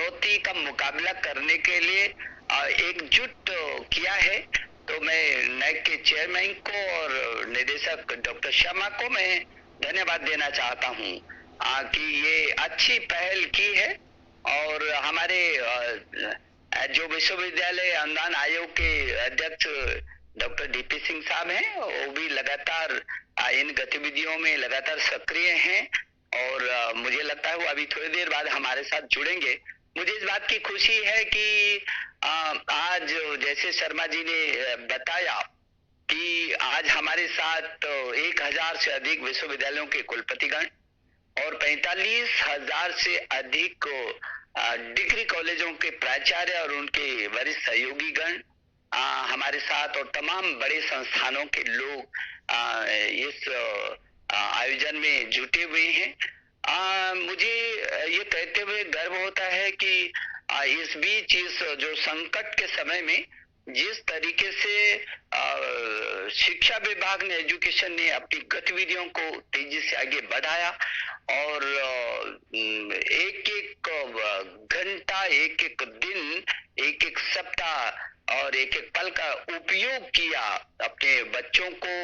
चुनौती का मुकाबला करने के लिए एकजुट किया है। तो मैं नैक के चेयरमैन को और निदेशक डॉक्टर शर्मा को मैं धन्यवाद देना चाहता हूँ कि ये अच्छी पहल की है। और हमारे जो विश्वविद्यालय अनुदान आयोग के अध्यक्ष डॉक्टर डीपी सिंह साहब हैं, वो भी लगातार इन गतिविधियों में लगातार सक्रिय हैं और मुझे लगता है वो अभी थोड़ी देर बाद हमारे साथ जुड़ेंगे। मुझे इस बात की खुशी है कि आज जैसे शर्मा जी ने बताया कि आज हमारे साथ 1000 से अधिक विश्वविद्यालयों के कुलपतिगण और 45,000 से अधिक डिग्री कॉलेजों के प्राचार्य और उनके वरिष्ठ सहयोगी गण हमारे साथ और तमाम बड़े संस्थानों के लोग इस आयोजन में जुटे हुए हैं। मुझे ये कहते हुए गर्व होता है कि इस बीच इस जो संकट के समय में जिस तरीके से शिक्षा विभाग ने एजुकेशन ने अपनी गतिविधियों को तेजी से आगे बढ़ाया और एक एक घंटा, एक एक दिन, एक एक सप्ताह और एक एक पल का उपयोग किया अपने बच्चों को,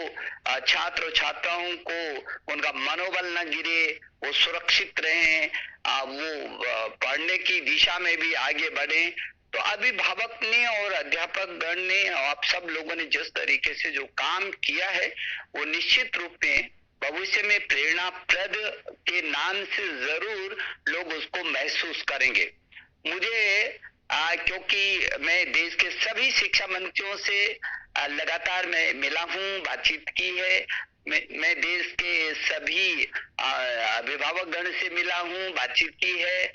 छात्र छात्राओं को उनका मनोबल न गिरे, वो सुरक्षित रहें, वो पढ़ने की दिशा में भी आगे बढ़े। तो अभिभावक ने और अध्यापक गण ने, आप सब लोगों ने जिस तरीके से जो काम किया है वो निश्चित रूप में भविष्य में प्रेरणाप्रद के नाम से जरूर लोग उसको महसूस करेंगे। मुझे क्योंकि मैं देश के सभी शिक्षा मंत्रियों से लगातार मैं मिला हूँ, बातचीत की है। मैं देश के सभी अभिभावक गण से मिला हूँ, बातचीत की है,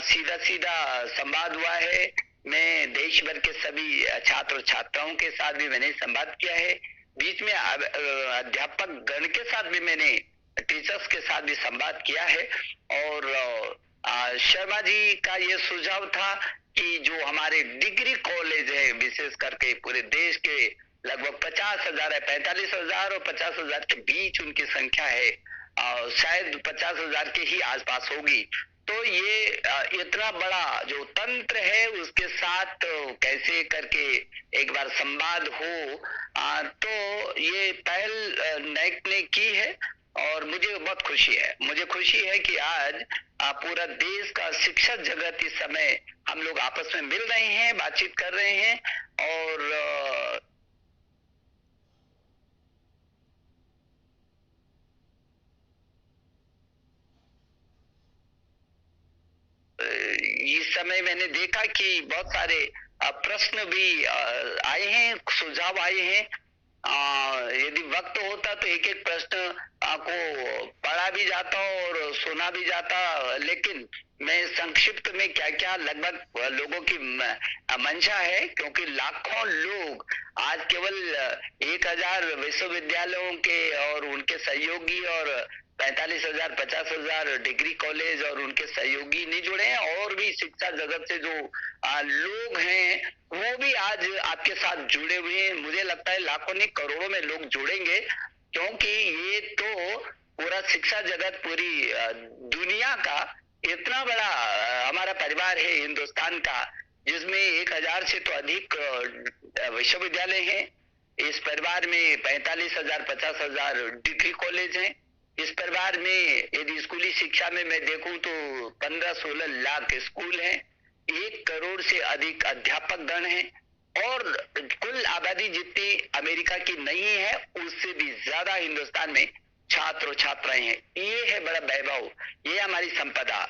सीधा सीधा संवाद हुआ है। मैं देश भर के सभी छात्र छात्राओं के साथ भी मैंने संवाद किया है। बीच में अध्यापक गण के साथ भी मैंने, टीचर्स के साथ भी संवाद किया है। और शर्मा जी का ये सुझाव था कि जो हमारे डिग्री कॉलेज है, विशेष करके पूरे देश के लगभग 50,000 है, 45,000 और 50,000 के बीच उनकी संख्या है, शायद 50,000 के ही आसपास होगी। तो ये इतना बड़ा जो तंत्र है उसके साथ कैसे करके एक बार संवाद हो, तो ये पहल नैक ने की है और मुझे बहुत खुशी है। मुझे खुशी है कि आज पूरा देश का शिक्षा जगत इस समय हम लोग आपस में मिल रहे हैं, बातचीत कर रहे हैं और इस समय मैंने देखा कि बहुत सारे प्रश्न भी आए हैं, सुझाव आए हैं। यदि वक्त होता तो एक एक प्रश्न को पढ़ा भी जाता और सुना भी जाता, लेकिन मैं संक्षिप्त में क्या क्या लगभग लोगों की मंशा है, क्योंकि लाखों लोग आज केवल 1000 विश्वविद्यालयों के और उनके सहयोगी और 45,000 50,000 डिग्री कॉलेज और उनके सहयोगी नहीं जुड़े हैं, और भी शिक्षा जगत से जो लोग हैं वो भी आज आपके साथ जुड़े हुए हैं। मुझे लगता है लाखों नहीं करोड़ों में लोग जुड़ेंगे, क्योंकि ये तो पूरा शिक्षा जगत, पूरी दुनिया का इतना बड़ा हमारा परिवार है हिंदुस्तान का, जिसमें 1000 से तो अधिक विश्वविद्यालय हैं। इस परिवार में 45,000 50,000 डिग्री कॉलेज हैं। इस परिवार में यदि स्कूली शिक्षा में मैं देखूं तो 15-16 लाख स्कूल हैं, 1 करोड़ से अधिक अध्यापक गण हैं और कुल आबादी जितनी अमेरिका की नहीं है उससे भी ज्यादा हिंदुस्तान में छात्र छात्राएं हैं। ये है बड़ा वैभव, ये हमारी संपदा।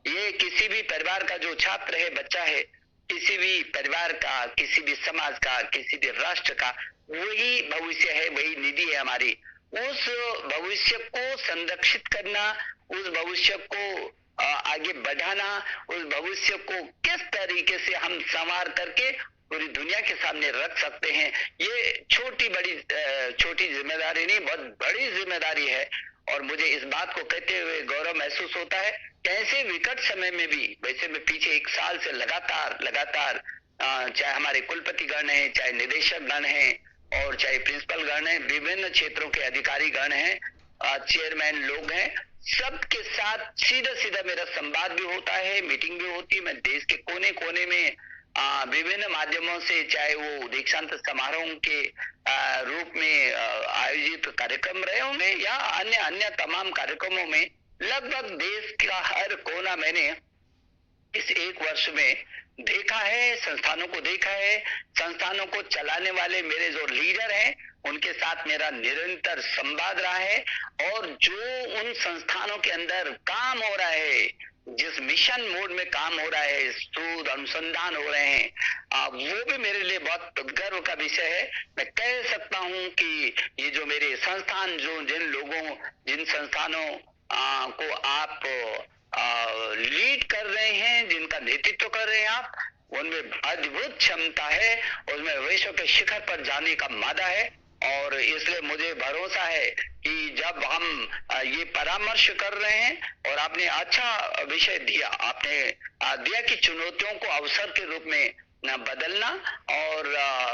ये किसी भी परिवार का जो छात्र है, बच्चा है, किसी भी परिवार का, किसी भी समाज का, किसी भी राष्ट्र का वही भविष्य है, वही निधि है हमारी। उस भविष्य को संरक्षित करना, उस भविष्य को आगे बढ़ाना, उस भविष्य को किस तरीके से हम संवार करके पूरी दुनिया के सामने रख सकते हैं, ये छोटी जिम्मेदारी नहीं, बहुत बड़ी जिम्मेदारी है। और मुझे इस बात को कहते हुए गौरव महसूस होता है, कैसे विकट समय में भी, वैसे मैं पीछे 1 साल से लगातार चाहे हमारे कुलपति गण हैं, चाहे निदेशक गण हैं और चाहे प्रिंसिपल गण हैं, विभिन्न क्षेत्रों के अधिकारी गण हैं, चेयरमैन लोग हैं, सबके साथ सीधा सीधा मेरा संवाद भी होता है, मीटिंग भी होती है। मैं देश के कोने कोने में विभिन्न माध्यमों से, चाहे वो दीक्षांत समारोह के रूप में आयोजित कार्यक्रम रहे होंगे या अन्य अन्य तमाम कार्यक्रमों में, लगभग देश का हर कोना मैंने इस एक वर्ष में देखा है, संस्थानों को देखा है। संस्थानों को चलाने वाले मेरे जो लीडर हैं, उनके साथ मेरा निरंतर संवाद रहा है, और जो उन संस्थानों के अंदर काम हो रहा है, जिस मिशन मोड में काम हो रहा है, शोध अनुसंधान हो रहे हैं, वो भी मेरे लिए बहुत गर्व का विषय है। मैं कह सकता हूं कि ये जो मेरे संस्थान, जो जिन संस्थानों को आप लीड कर रहे हैं, जिनका नेतृत्व कर रहे हैं आप, उनमें अद्भुत क्षमता है, उसमें विश्व के शिखर पर जाने का मादा है। और इसलिए मुझे भरोसा है कि जब हम ये परामर्श कर रहे हैं, और आपने अच्छा विषय दिया, आपने दिया कि चुनौतियों को अवसर के रूप में बदलना, और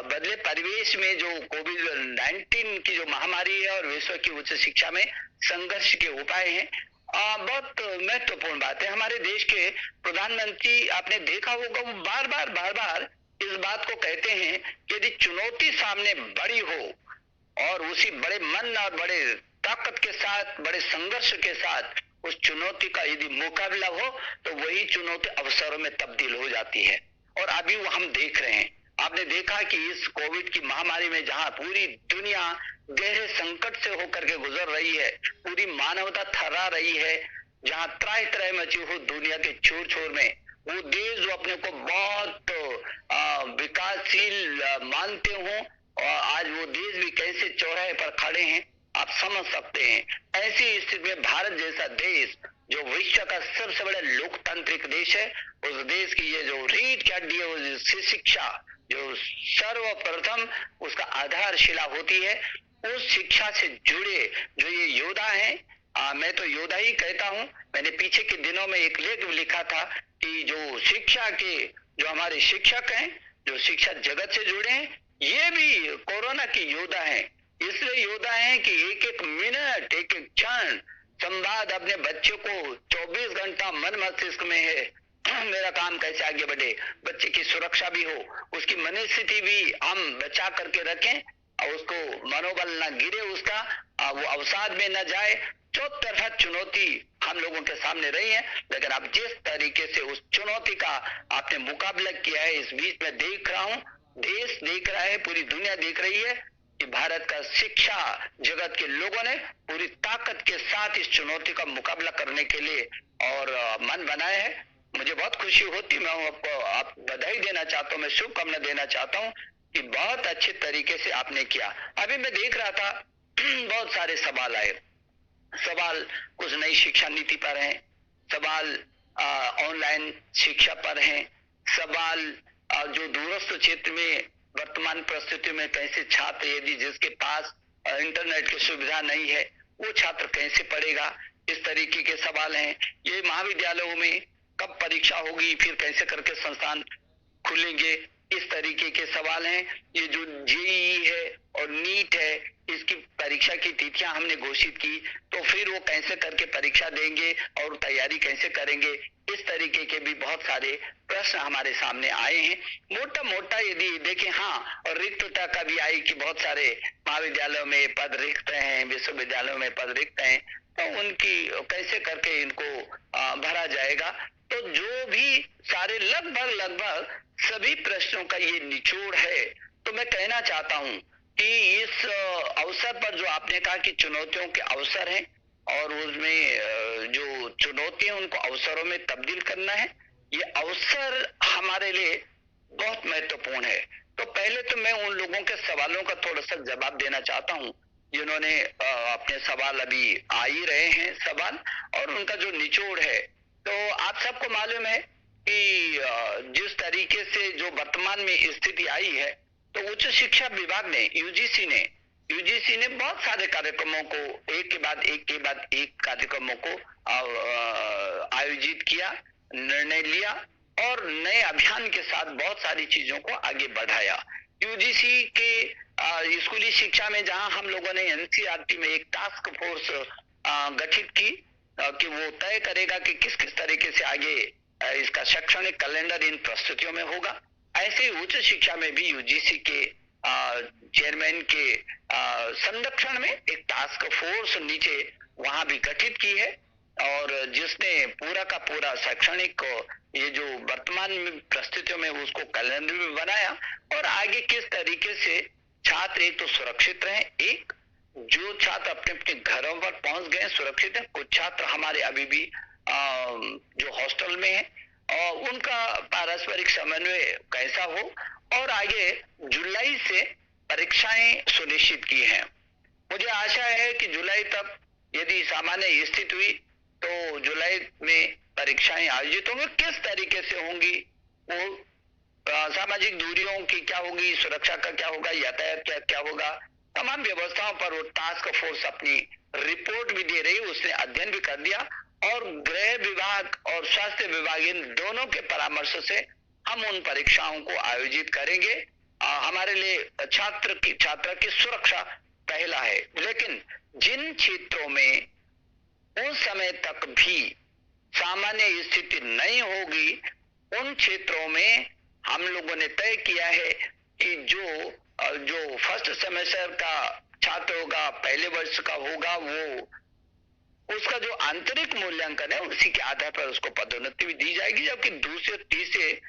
बदले परिवेश में जो कोविड-19 की जो महामारी है और विश्व की उच्च शिक्षा में संघर्ष के उपाय हैं, बहुत महत्वपूर्ण बात है। हमारे देश के प्रधानमंत्री, आपने देखा होगा, वो बार बार इस बात को कहते हैं कि यदि चुनौती सामने बड़ी हो और उसी बड़े मन और बड़े ताकत के साथ, बड़े संघर्ष के साथ उस चुनौती का यदि मुकाबला हो, तो वही चुनौती अवसरों में तब्दील हो जाती है। और अभी वो हम देख रहे हैं। आपने देखा कि इस कोविड की महामारी में जहां पूरी दुनिया गहरे संकट से होकर के गुजर रही है, पूरी मानवता थर्रा रही है, जहां त्राहि त्राहि मची हो दुनिया के छोर छोर में, वो देश जो अपने को बहुत विकासशील मानते हो, और आज वो देश भी कैसे चौराहे पर खड़े हैं, आप समझ सकते हैं। ऐसी स्थिति में भारत जैसा देश, जो विश्व का सबसे बड़ा लोकतांत्रिक देश है, उस देश की ये जो रीढ़ की हड्डी है, उस शिक्षा जो सर्वप्रथम उसका आधारशिला होती है, उस शिक्षा से जुड़े जो ये योद्धा हैं, मैं तो योद्धा ही कहता हूं। मैंने पीछे के दिनों में एक लेख लिखा था कि जो शिक्षा के, जो हमारे शिक्षक हैं, जो शिक्षा जगत से जुड़े हैं, ये भी कोरोना की योद्धा हैं। इसलिए योद्धा हैं कि एक एक मिनट, एक एक क्षण संवाद अपने बच्चों को 24 घंटा मन मस्तिष्क में है, मेरा काम कैसे आगे बढ़े, बच्चे की सुरक्षा भी हो, उसकी मनस्थिति भी हम बचा करके रखें, और उसको मनोबल ना गिरे, उसका वो अवसाद में न जाए। चौतरफा चुनौती हम लोगों के सामने रही है, लेकिन अब जिस तरीके से उस चुनौती का आपने मुकाबला किया है, इस बीच में देख रहा हूं, देश देख रहा है, पूरी दुनिया देख रही है कि भारत का शिक्षा जगत के लोगों ने पूरी ताकत के साथ इस चुनौती का मुकाबला करने के लिए और मन बनाया है। मुझे बहुत खुशी होती, मैं आपको आप बधाई देना चाहता हूँ, मैं शुभकामना देना चाहता हूँ कि बहुत अच्छे तरीके से आपने किया। अभी मैं देख रहा था बहुत सारे सवाल आए, सवाल कुछ नई शिक्षा नीति पर हैं, सवाल ऑनलाइन शिक्षा पर हैं, सवाल जो दूरस्थ क्षेत्र में वर्तमान परिस्थिति में कैसे छात्र, यदि जिसके पास इंटरनेट की सुविधा नहीं है, वो छात्र कैसे पढ़ेगा, इस तरीके के सवाल हैं। ये महाविद्यालयों में कब परीक्षा होगी, फिर कैसे करके संस्थान खुलेंगे, इस तरीके के सवाल हैं। ये जो जेईई है और नीट है, इसकी परीक्षा की तिथियां हमने घोषित की, तो फिर वो कैसे करके परीक्षा देंगे और तैयारी कैसे करेंगे, इस तरीके के भी बहुत सारे प्रश्न हमारे सामने आए हैं। मोटा मोटा यदि देखें, हाँ, और रिक्तता का भी आई कि बहुत सारे महाविद्यालयों में पद रिक्त हैं, विश्वविद्यालयों में पद रिक्त हैं, तो उनकी कैसे करके इनको भरा जाएगा। तो जो भी सारे लगभग सभी प्रश्नों का ये निचोड़ है। तो मैं कहना चाहता हूं कि इस अवसर पर जो आपने कहा कि चुनौतियों के अवसर हैं, और उसमें जो चुनौती है उनको अवसरों में तब्दील करना है, ये अवसर हमारे लिए बहुत महत्वपूर्ण है। तो पहले तो मैं उन लोगों के सवालों का थोड़ा सा जवाब देना चाहता हूं जिन्होंने अपने सवाल, अभी आ ही रहे हैं सवाल, और उनका जो निचोड़ है। तो आप सबको मालूम है कि जिस तरीके से जो वर्तमान में स्थिति आई है, तो उच्च शिक्षा विभाग ने, यूजीसी ने बहुत सारे कार्यक्रमों को एक के बाद एक कार्यक्रमों को आयोजित किया, निर्णय लिया, और नए अभियान के साथ बहुत सारी चीजों को आगे बढ़ाया। यूजीसी के स्कूली शिक्षा में, जहां हम लोगों ने एनसीईआरटी में एक टास्क फोर्स गठित की कि वो तय करेगा कि किस किस तरीके से आगे इसका शैक्षणिक कैलेंडर इन प्रस्तुतियों में होगा। ऐसे ही उच्च शिक्षा में भी यूजीसी के चेयरमैन के संरक्षण में एक टास्क फोर्स नीचे वहां भी गठित की है, और जिसने पूरा का पूरा शैक्षणिक ये जो वर्तमान में परिस्थितियों में उसको कैलेंडर भी बनाया, और आगे किस तरीके से छात्र एक तो सुरक्षित रहे, एक जो छात्र अपने अपने घरों पर पहुंच गए सुरक्षित है, कुछ छात्र हमारे अभी भी जो हॉस्टल में है, और उनका पारस्परिक समन्वय कैसा हो, और आगे जुलाई से परीक्षाएं सुनिश्चित की हैं। मुझे आशा है कि जुलाई तक यदि सामान्य स्थिति हुई तो जुलाई में परीक्षाएं आयोजित होंगी। किस तरीके से होंगी, वो सामाजिक दूरियों की क्या होगी, सुरक्षा का क्या होगा, यातायात क्या क्या होगा, तमाम व्यवस्थाओं पर वो टास्क फोर्स अपनी रिपोर्ट भी दे रही है। उसने अध्ययन भी कर दिया, और गृह विभाग और स्वास्थ्य विभाग इन दोनों के परामर्श से हम उन परीक्षाओं को आयोजित करेंगे। हमारे लिए छात्र की सुरक्षा पहला है, लेकिन जिन क्षेत्रों में उस समय तक भी सामान्य स्थिति नहीं होगी, उन क्षेत्रों में हम लोगों ने तय किया है कि जो फर्स्ट सेमेस्टर का छात्र होगा, पहले वर्ष का होगा, वो उसका जो आंतरिक मूल्यांकन है उसी के आधार पर उसको पदोन्नति भी दी जाएगी, जबकि दूसरे तीसरे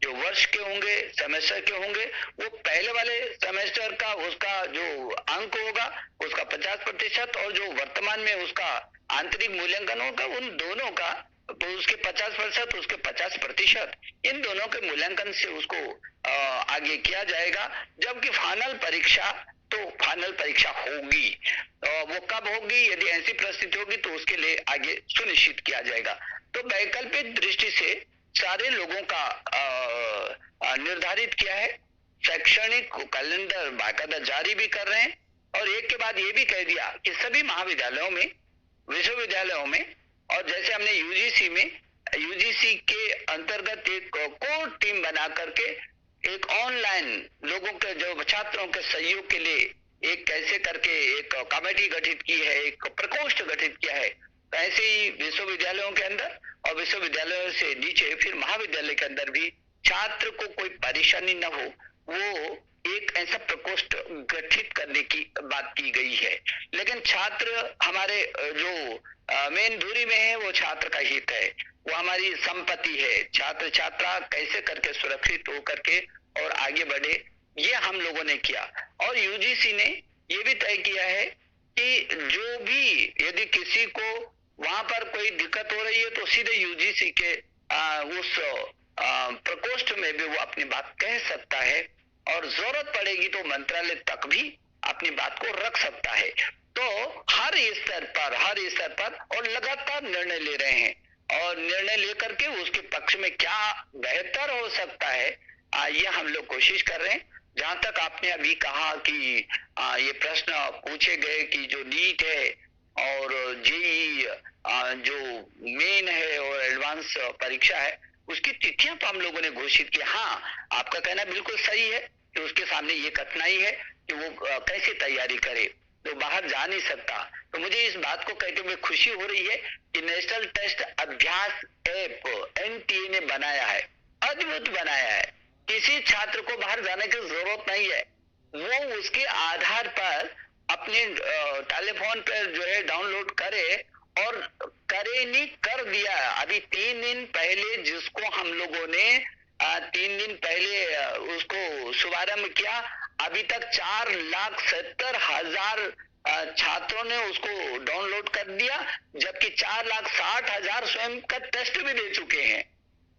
जो वर्ष के होंगे, सेमेस्टर के होंगे, वो पहले वाले सेमेस्टर का उसका जो अंक होगा उसका 50%, और जो वर्तमान में उसका आंतरिक मूल्यांकन होगा उन दोनों का तो उसके 50%, उसके 50%, इन दोनों के मूल्यांकन से उसको आगे किया जाएगा। जबकि फाइनल परीक्षा होगी, वो कब होगी, यदि ऐसी परिस्थिति होगी तो उसके लिए आगे सुनिश्चित किया जाएगा। तो वैकल्पिक दृष्टि से सारे लोगों का निर्धारित किया है, शैक्षणिक कैलेंडर बाकायदा जारी भी कर रहे हैं, और एक के बाद ये भी कह दिया कि सभी महाविद्यालयों में, विश्वविद्यालयों में, और जैसे हमने यूजीसी के अंतर्गत एक कोर टीम बना करके एक ऑनलाइन लोगों के जो छात्रों के सहयोग के लिए एक कैसे करके एक कमेटी गठित की है, एक प्रकोष्ठ गठित किया है, ऐसे ही विश्वविद्यालयों के अंदर और विश्वविद्यालयों से नीचे फिर महाविद्यालय के अंदर भी छात्र को कोई परेशानी न हो, वो एक ऐसा प्रकोष्ठ गठित करने की बात की गई है। लेकिन छात्र हमारे जो मेन धुरी में है, वो छात्र का हित है, वो हमारी संपत्ति है। छात्र छात्रा कैसे करके सुरक्षित हो करके और आगे बढ़े, ये हम लोगों ने किया। और यूजीसी ने ये भी तय किया है कि जो भी यदि किसी को वहां पर कोई दिक्कत हो रही है तो सीधे यूजीसी के उस प्रकोष्ठ में भी वो अपनी बात कह सकता है, और जरूरत पड़ेगी तो मंत्रालय तक भी अपनी बात को रख सकता है। तो हर स्तर पर और लगातार निर्णय ले रहे हैं, और निर्णय लेकर के उसके पक्ष में क्या बेहतर हो सकता है, ये हम लोग कोशिश कर रहे हैं। जहां तक आपने अभी कहा कि ये प्रश्न पूछे गए कि जो नीट है और जेईई जो मेन है और एडवांस परीक्षा है, उसकी तिथियां तो हम लोगों ने घोषित की। हाँ, आपका कहना बिल्कुल सही है कि उसके सामने ये कठिनाई है कि वो कैसे तैयारी करे, तो बाहर जा नहीं सकता। तो मुझे इस बात को कहते हुए खुशी हो रही है कि नेशनल टेस्ट अभ्यास ऐप एनटीए ने बनाया है, अद्भुत बनाया है। किसी छात्र को बाहर जाने की जरूरत नहीं है, वो उसके आधार पर अपने टेलीफोन पर जो है डाउनलोड करे, और करे नहीं कर दिया। अभी 3 दिन पहले जिसको हम लोगों ने 3 दिन पहले उसको शुभारंभ किया, अभी तक 4,70,000 छात्रों ने उसको डाउनलोड कर दिया, जबकि 4,60,000 स्वयं का टेस्ट भी दे चुके हैं।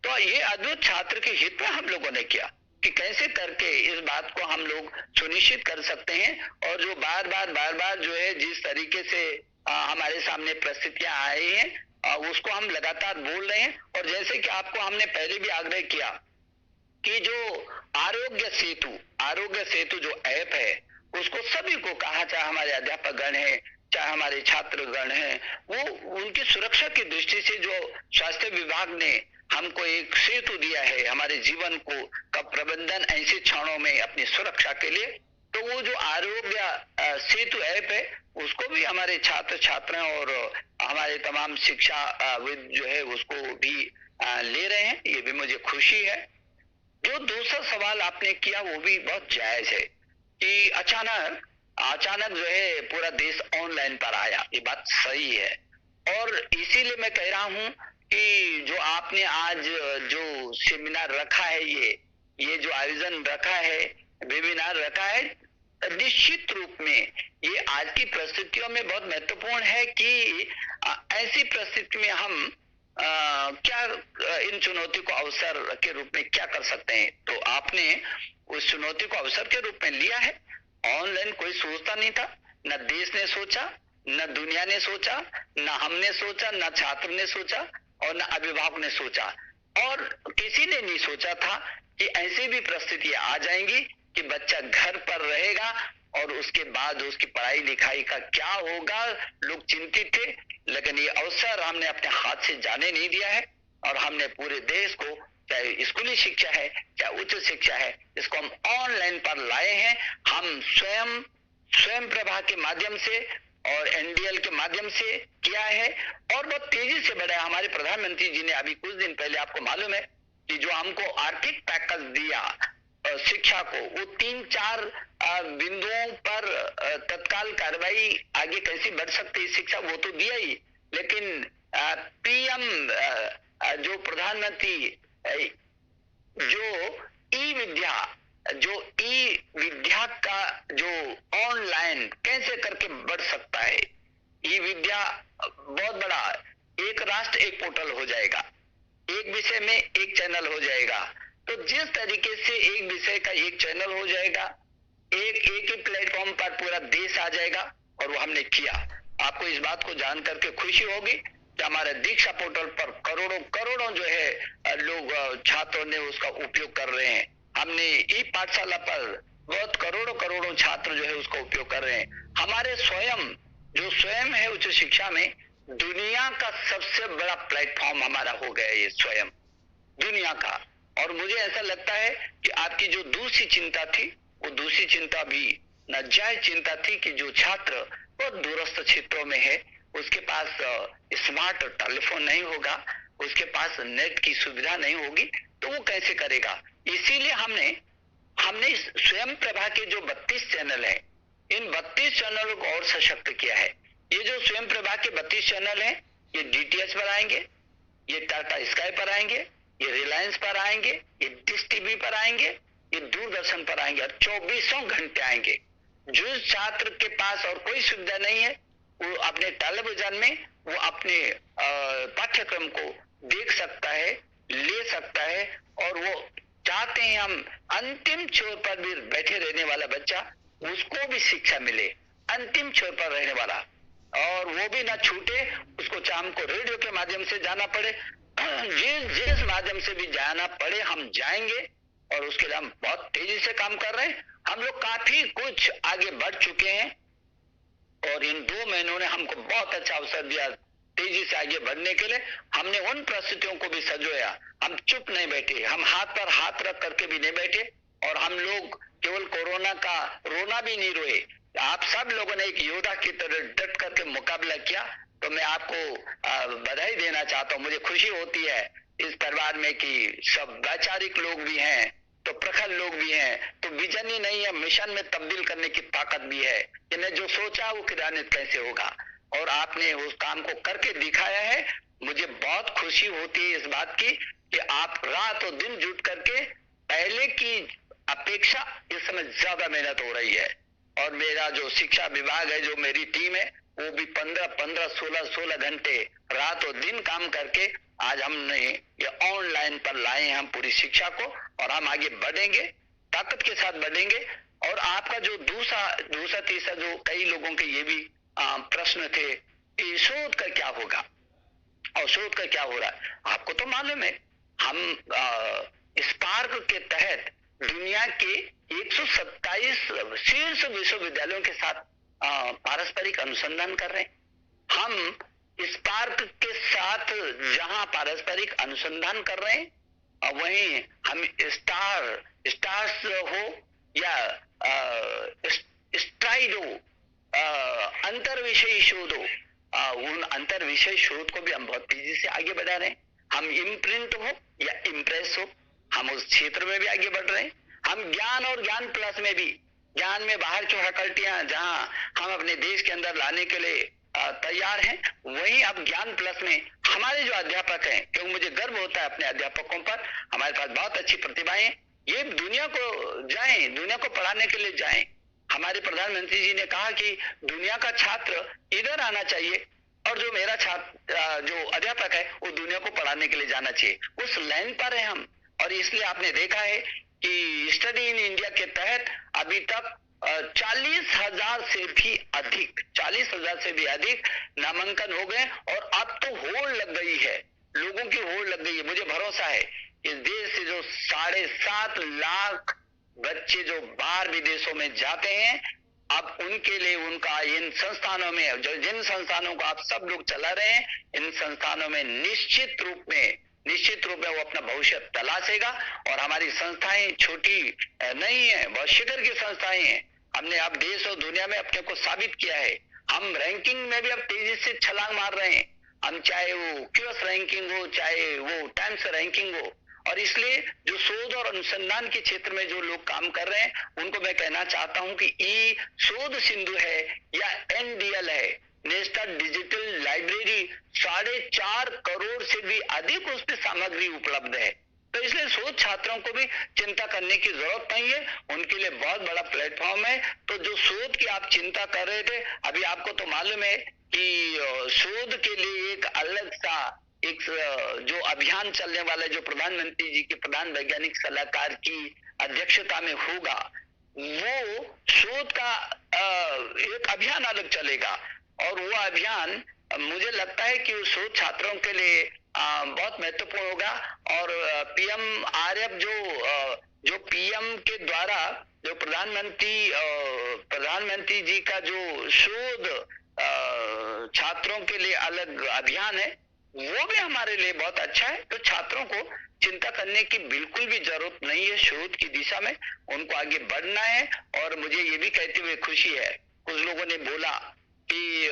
तो ये अद्भुत छात्र के हित में हम लोगों ने किया कि कैसे करके इस बात को हम लोग सुनिश्चित कर सकते हैं, और जो बार बार जो है जिस तरीके से हमारे सामने परिस्थितियां आई हैं, उसको हम लगातार बोल रहे हैं। और जैसे कि आपको हमने पहले भी आग्रह किया कि जो आरोग्य सेतु जो ऐप है, उसको सभी को कहा, चाहे हमारे अध्यापक गण है, चाहे हमारे छात्र गण हैं, वो उनकी सुरक्षा की दृष्टि से जो स्वास्थ्य विभाग ने हमको एक सेतु दिया है हमारे जीवन को का प्रबंधन ऐसे क्षणों में अपनी सुरक्षा के लिए। तो वो जो आरोग्य सेतु ऐप है उसको भी हमारे छात्र छात्राएं और हमारे तमाम शिक्षाविद जो है उसको भी ले रहे हैं, ये भी मुझे खुशी है। जो दूसरा सवाल आपने किया वो भी बहुत जायज है कि अचानक अचानक जो है पूरा देश ऑनलाइन पर आया, ये बात सही है। और इसीलिए मैं कह रहा हूं कि जो आपने आज जो सेमिनार रखा है, ये जो आयोजन रखा है, वेबिनार रखा है, निश्चित रूप में ये आज की परिस्थितियों में बहुत महत्वपूर्ण है कि ऐसी परिस्थिति में हम क्या इन चुनौती को अवसर के रूप में क्या कर सकते हैं। तो आपने उस चुनौती को अवसर के रूप में लिया है। ऑनलाइन कोई सोचता नहीं था, न देश ने सोचा, न दुनिया ने सोचा, न हमने सोचा, न छात्र ने सोचा और न अभिभावक ने सोचा। और किसी ने नहीं सोचा था कि ऐसी भी परिस्थितियां आ जाएंगी कि बच्चा घर पर रहेगा और उसके बाद उसकी पढ़ाई लिखाई का क्या होगा। लोग चिंतित थे, लेकिन ये अवसर हमने अपने हाथ से जाने नहीं दिया है और हमने पूरे देश को, चाहे स्कूली शिक्षा है चाहे उच्च शिक्षा है, इसको हम ऑनलाइन पर लाए हैं। हम स्वयं प्रभा के माध्यम से और एनडीएल के माध्यम से किया है और बहुत तेजी से बढ़ा है। हमारे प्रधानमंत्री जी ने अभी कुछ दिन पहले, आपको मालूम है कि जो हमको आर्थिक पैकेज दिया शिक्षा को, वो 3-4 बिंदुओं पर तत्काल कार्रवाई आगे कैसी बढ़ सकती है शिक्षा, वो तो दिया ही, लेकिन पीएम जो प्रधानमंत्री जो ई विद्या का जो ऑनलाइन कैसे करके बढ़ सकता है, ई विद्या बहुत बड़ा, एक राष्ट्र एक पोर्टल हो जाएगा, एक विषय में एक चैनल हो जाएगा। तो जिस तरीके से एक विषय का एक चैनल हो जाएगा, एक ही प्लेटफॉर्म पर पूरा देश आ जाएगा, और वो हमने किया। आपको इस बात को जान करके खुशी होगी कि हमारे दीक्षा पोर्टल पर करोड़ों जो है लोग छात्रों ने उसका उपयोग कर रहे हैं। हमने ई पाठशाला पर बहुत करोड़ों छात्र जो है उसका उपयोग कर रहे हैं। हमारे स्वयं है उच्च शिक्षा में दुनिया का सबसे बड़ा प्लेटफॉर्म हमारा हो गया ये स्वयं दुनिया का। और मुझे ऐसा लगता है कि आपकी जो दूसरी चिंता थी, वो दूसरी चिंता भी नाजायज चिंता थी कि जो छात्र बहुत दूरस्थ क्षेत्रों में है, उसके पास स्मार्ट टेलीफोन नहीं होगा, उसके पास नेट की सुविधा नहीं होगी, तो वो कैसे करेगा। इसीलिए हमने स्वयं प्रभा के जो 32 चैनल है, इन 32 चैनलों को और सशक्त किया है। ये जो स्वयं प्रभा के 32 चैनल है, ये डीटीएच पर आएंगे, ये टाटा स्काई पर आएंगे, ये रिलायंस पर आएंगे, ये डिश टीवी पर आएंगे, ये दूरदर्शन पर आएंगे और 24 घंटे आएंगे। जो छात्र के पास और कोई सुविधा नहीं है, वो अपने टेलीविजन में वो अपने पाठ्यक्रम को देख सकता है, ले सकता है। और वो चाहते हैं हम अंतिम छोर पर भी बैठे रहने वाला बच्चा, उसको भी शिक्षा मिले, अंतिम छोर पर रहने वाला, और वो भी ना छूटे, उसको चाहे हमको रेडियो के माध्यम से जाना पड़े, जिस माध्यम से भी जाना पड़े हम जाएंगे। और उसके लिए हम बहुत तेजी से काम कर रहे हैं। हम लोग काफी कुछ आगे बढ़ चुके हैं और इन 2 महीनों ने हमको बहुत अच्छा अवसर दिया तेजी से आगे बढ़ने के लिए। हमने उन परिस्थितियों को भी संजोया, हम चुप नहीं बैठे, हम हाथ पर हाथ रख करके भी नहीं बैठे, और हम लोग केवल कोरोना का रोना भी नहीं रोए। आप सब लोगों ने एक योद्धा की तरह डट करके मुकाबला किया, तो मैं आपको बधाई देना चाहता हूँ। मुझे खुशी होती है इस परिवार में कि सब वैचारिक लोग भी हैं, तो प्रखर लोग भी हैं, तो विजन ही नहीं है, मिशन में तब्दील करने की ताकत भी है कि मैं जो सोचा वो क्रियान्वित कैसे होगा, और आपने उस काम को करके दिखाया है। मुझे बहुत खुशी होती है इस बात की कि आप रात और दिन जुट करके पहले की अपेक्षा इस समय ज्यादा मेहनत हो रही है। और मेरा जो शिक्षा विभाग है, जो मेरी टीम है, वो भी 15 16 घंटे रात और दिन काम करके आज हमने ये ऑनलाइन पर लाए हैं हम पूरी शिक्षा को, और हम आगे बढ़ेंगे, ताकत के साथ बढ़ेंगे। और आपका जो दूसरा तीसरा जो कई लोगों के ये भी प्रश्न थे कि शोध का क्या होगा और शोध का क्या हो रहा है। आपको तो मालूम है, हम स्पार्क के तहत दुनिया के 127 शीर्ष विश्वविद्यालयों के साथ पारस्परिक अनुसंधान कर रहे हैं। हम स्पार्क के साथ जहां पारस्परिक अनुसंधान कर रहे हैं, और वहीं हम स्टार्स हो या स्ट्राइड हो, अंतर विषय शोध हो, उन अंतर विषय शोध को भी हम बहुत तेजी से आगे बढ़ा रहे हैं। हम इम्प्रिंट हो या इम्प्रेस हो, हम उस क्षेत्र में भी आगे बढ़ रहे हैं। हम ज्ञान और ज्ञान प्लस में भी, ज्ञान में बाहर की फैकल्टियां जहां हम अपने देश के अंदर लाने के लिए तैयार हैं, वहीं अब ज्ञान प्लस में हमारे जो अध्यापक हैं, क्योंकि मुझे गर्व होता है अपने अध्यापकों पर, हमारे पास बहुत अच्छी प्रतिभाएं, ये दुनिया को जाएं, दुनिया को पढ़ाने के लिए जाएं। हमारे प्रधानमंत्री जी ने कहा कि दुनिया का छात्र इधर आना चाहिए और जो मेरा छात्र जो अध्यापक है वो दुनिया को पढ़ाने के लिए जाना चाहिए। उस लाइन पर है हम, और इसलिए आपने देखा है कि स्टडी इन इंडिया के तहत अभी तक 40,000 से भी अधिक नामांकन हो गए, और अब तो होड़ लग गई है, लोगों की होड़ लग गई है। मुझे भरोसा है इस देश से जो 7.5 लाख बच्चे जो बाहर विदेशों में जाते हैं, अब उनके लिए उनका इन संस्थानों में, जो जिन संस्थानों को आप सब लोग चला रहे हैं, इन संस्थानों में निश्चित रूप में वो अपना भविष्य तलाशेगा। और हमारी संस्थाएं छोटी नहीं है, बहुत शिखर की संस्थाएं हैं। हमने अब देश और दुनिया में अपने को साबित किया है। हम रैंकिंग में भी अब तेजी से छलांग मार रहे हैं, हम चाहे वो क्यूएस रैंकिंग हो, चाहे वो टाइम्स रैंकिंग हो। और इसलिए जो शोध और अनुसंधान के क्षेत्र में जो लोग काम कर रहे हैं, उनको मैं कहना चाहता हूं कि ई शोध सिंधु है या एनडीएल है, नेशनल डिजिटल लाइब्रेरी, 4.5 करोड़ से भी अधिक उस पर सामग्री उपलब्ध है। तो इसलिए शोध छात्रों को भी चिंता करने की जरूरत नहीं है, उनके लिए बहुत बड़ा प्लेटफॉर्म है। तो जो शोध की आप चिंता कर रहे थे, अभी आपको तो मालूम है कि शोध के लिए एक अलग सा एक जो अभियान चलने वाला है, जो प्रधानमंत्री जी के प्रधान वैज्ञानिक सलाहकार की अध्यक्षता में होगा, वो शोध का एक अभियान अलग चलेगा। और वो अभियान मुझे लगता है कि शोध छात्रों के लिए बहुत महत्वपूर्ण होगा। और पीएम आर्यभ जो पीएम के द्वारा जो प्रधानमंत्री जी का जो शोध छात्रों के लिए अलग अभियान है, वो भी हमारे लिए बहुत अच्छा है। तो छात्रों को चिंता करने की बिल्कुल भी जरूरत नहीं है, शोध की दिशा में उनको आगे बढ़ना है। और मुझे ये भी कहते हुए खुशी है, कुछ लोगों ने बोला कि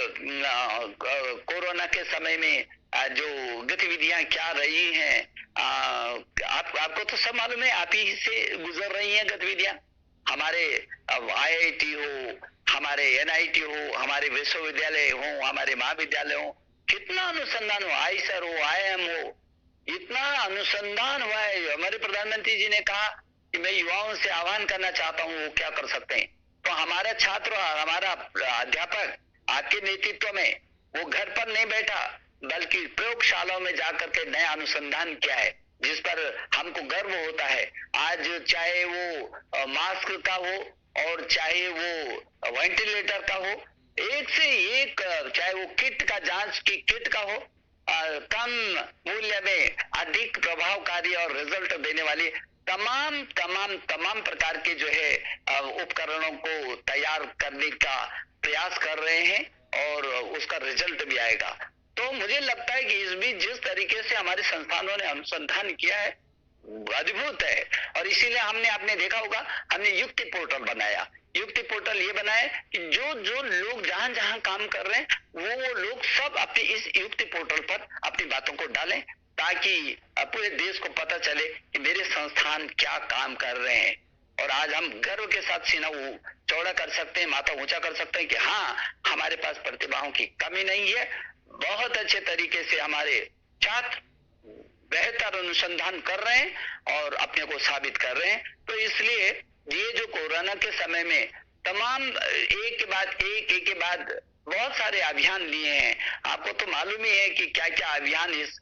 कोरोना के समय में जो गतिविधियां क्या रही हैं, आपको तो सब मालूम है, आप ही से गुजर रही हैं गतिविधियां। हमारे आईआईटी हो, हमारे एनआईटी हो, हमारे विश्वविद्यालय हो, हमारे महाविद्यालय हो, कितना अनुसंधान हो, आईसर हो, आईएम हो, इतना अनुसंधान हुआ है। हमारे प्रधानमंत्री जी ने कहा कि मैं युवाओं से आह्वान करना चाहता हूँ, वो क्या कर सकते हैं। तो हमारा छात्र, हमारा अध्यापक आपके नेतृत्व में वो घर पर नहीं बैठा, बल्कि प्रयोगशालाओं में जाकर के नया अनुसंधान किया है, जिस पर हमको गर्व होता है। आज चाहे वो मास्क का हो और चाहे वो वेंटिलेटर का हो, एक से एक, चाहे वो किट का, जांच की किट का हो, कम मूल्य में अधिक प्रभावकारी और रिजल्ट देने वाली तमाम प्रकार के जो है उपकरणों को तैयार करने का प्रयास कर रहे हैं, और उसका रिजल्ट भी आएगा। तो मुझे लगता है कि इस बीच जिस तरीके से हमारे संस्थानों ने अनुसंधान किया है, अद्भुत है। और इसीलिए आपने देखा होगा, हमने युक्ति पोर्टल बनाया। युक्ति पोर्टल ये बनाया कि जो लोग जहां काम कर रहे हैं, वो लोग सब अपनी इस युक्ति पोर्टल पर अपनी बातों को डालें, ताकि पूरे देश को पता चले कि मेरे संस्थान क्या काम कर रहे हैं। और आज हम गर्व के साथ सीना चौड़ा कर सकते हैं, माथा ऊंचा कर सकते हैं कि हाँ, हमारे पास प्रतिभाओं की कमी नहीं है। बहुत अच्छे तरीके से हमारे छात्र बेहतर अनुसंधान कर रहे हैं और अपने को साबित कर रहे हैं। तो इसलिए ये जो कोरोना के समय में तमाम एक के बाद बहुत सारे अभियान लिए हैं। आपको तो मालूम ही है कि क्या क्या अभियान इस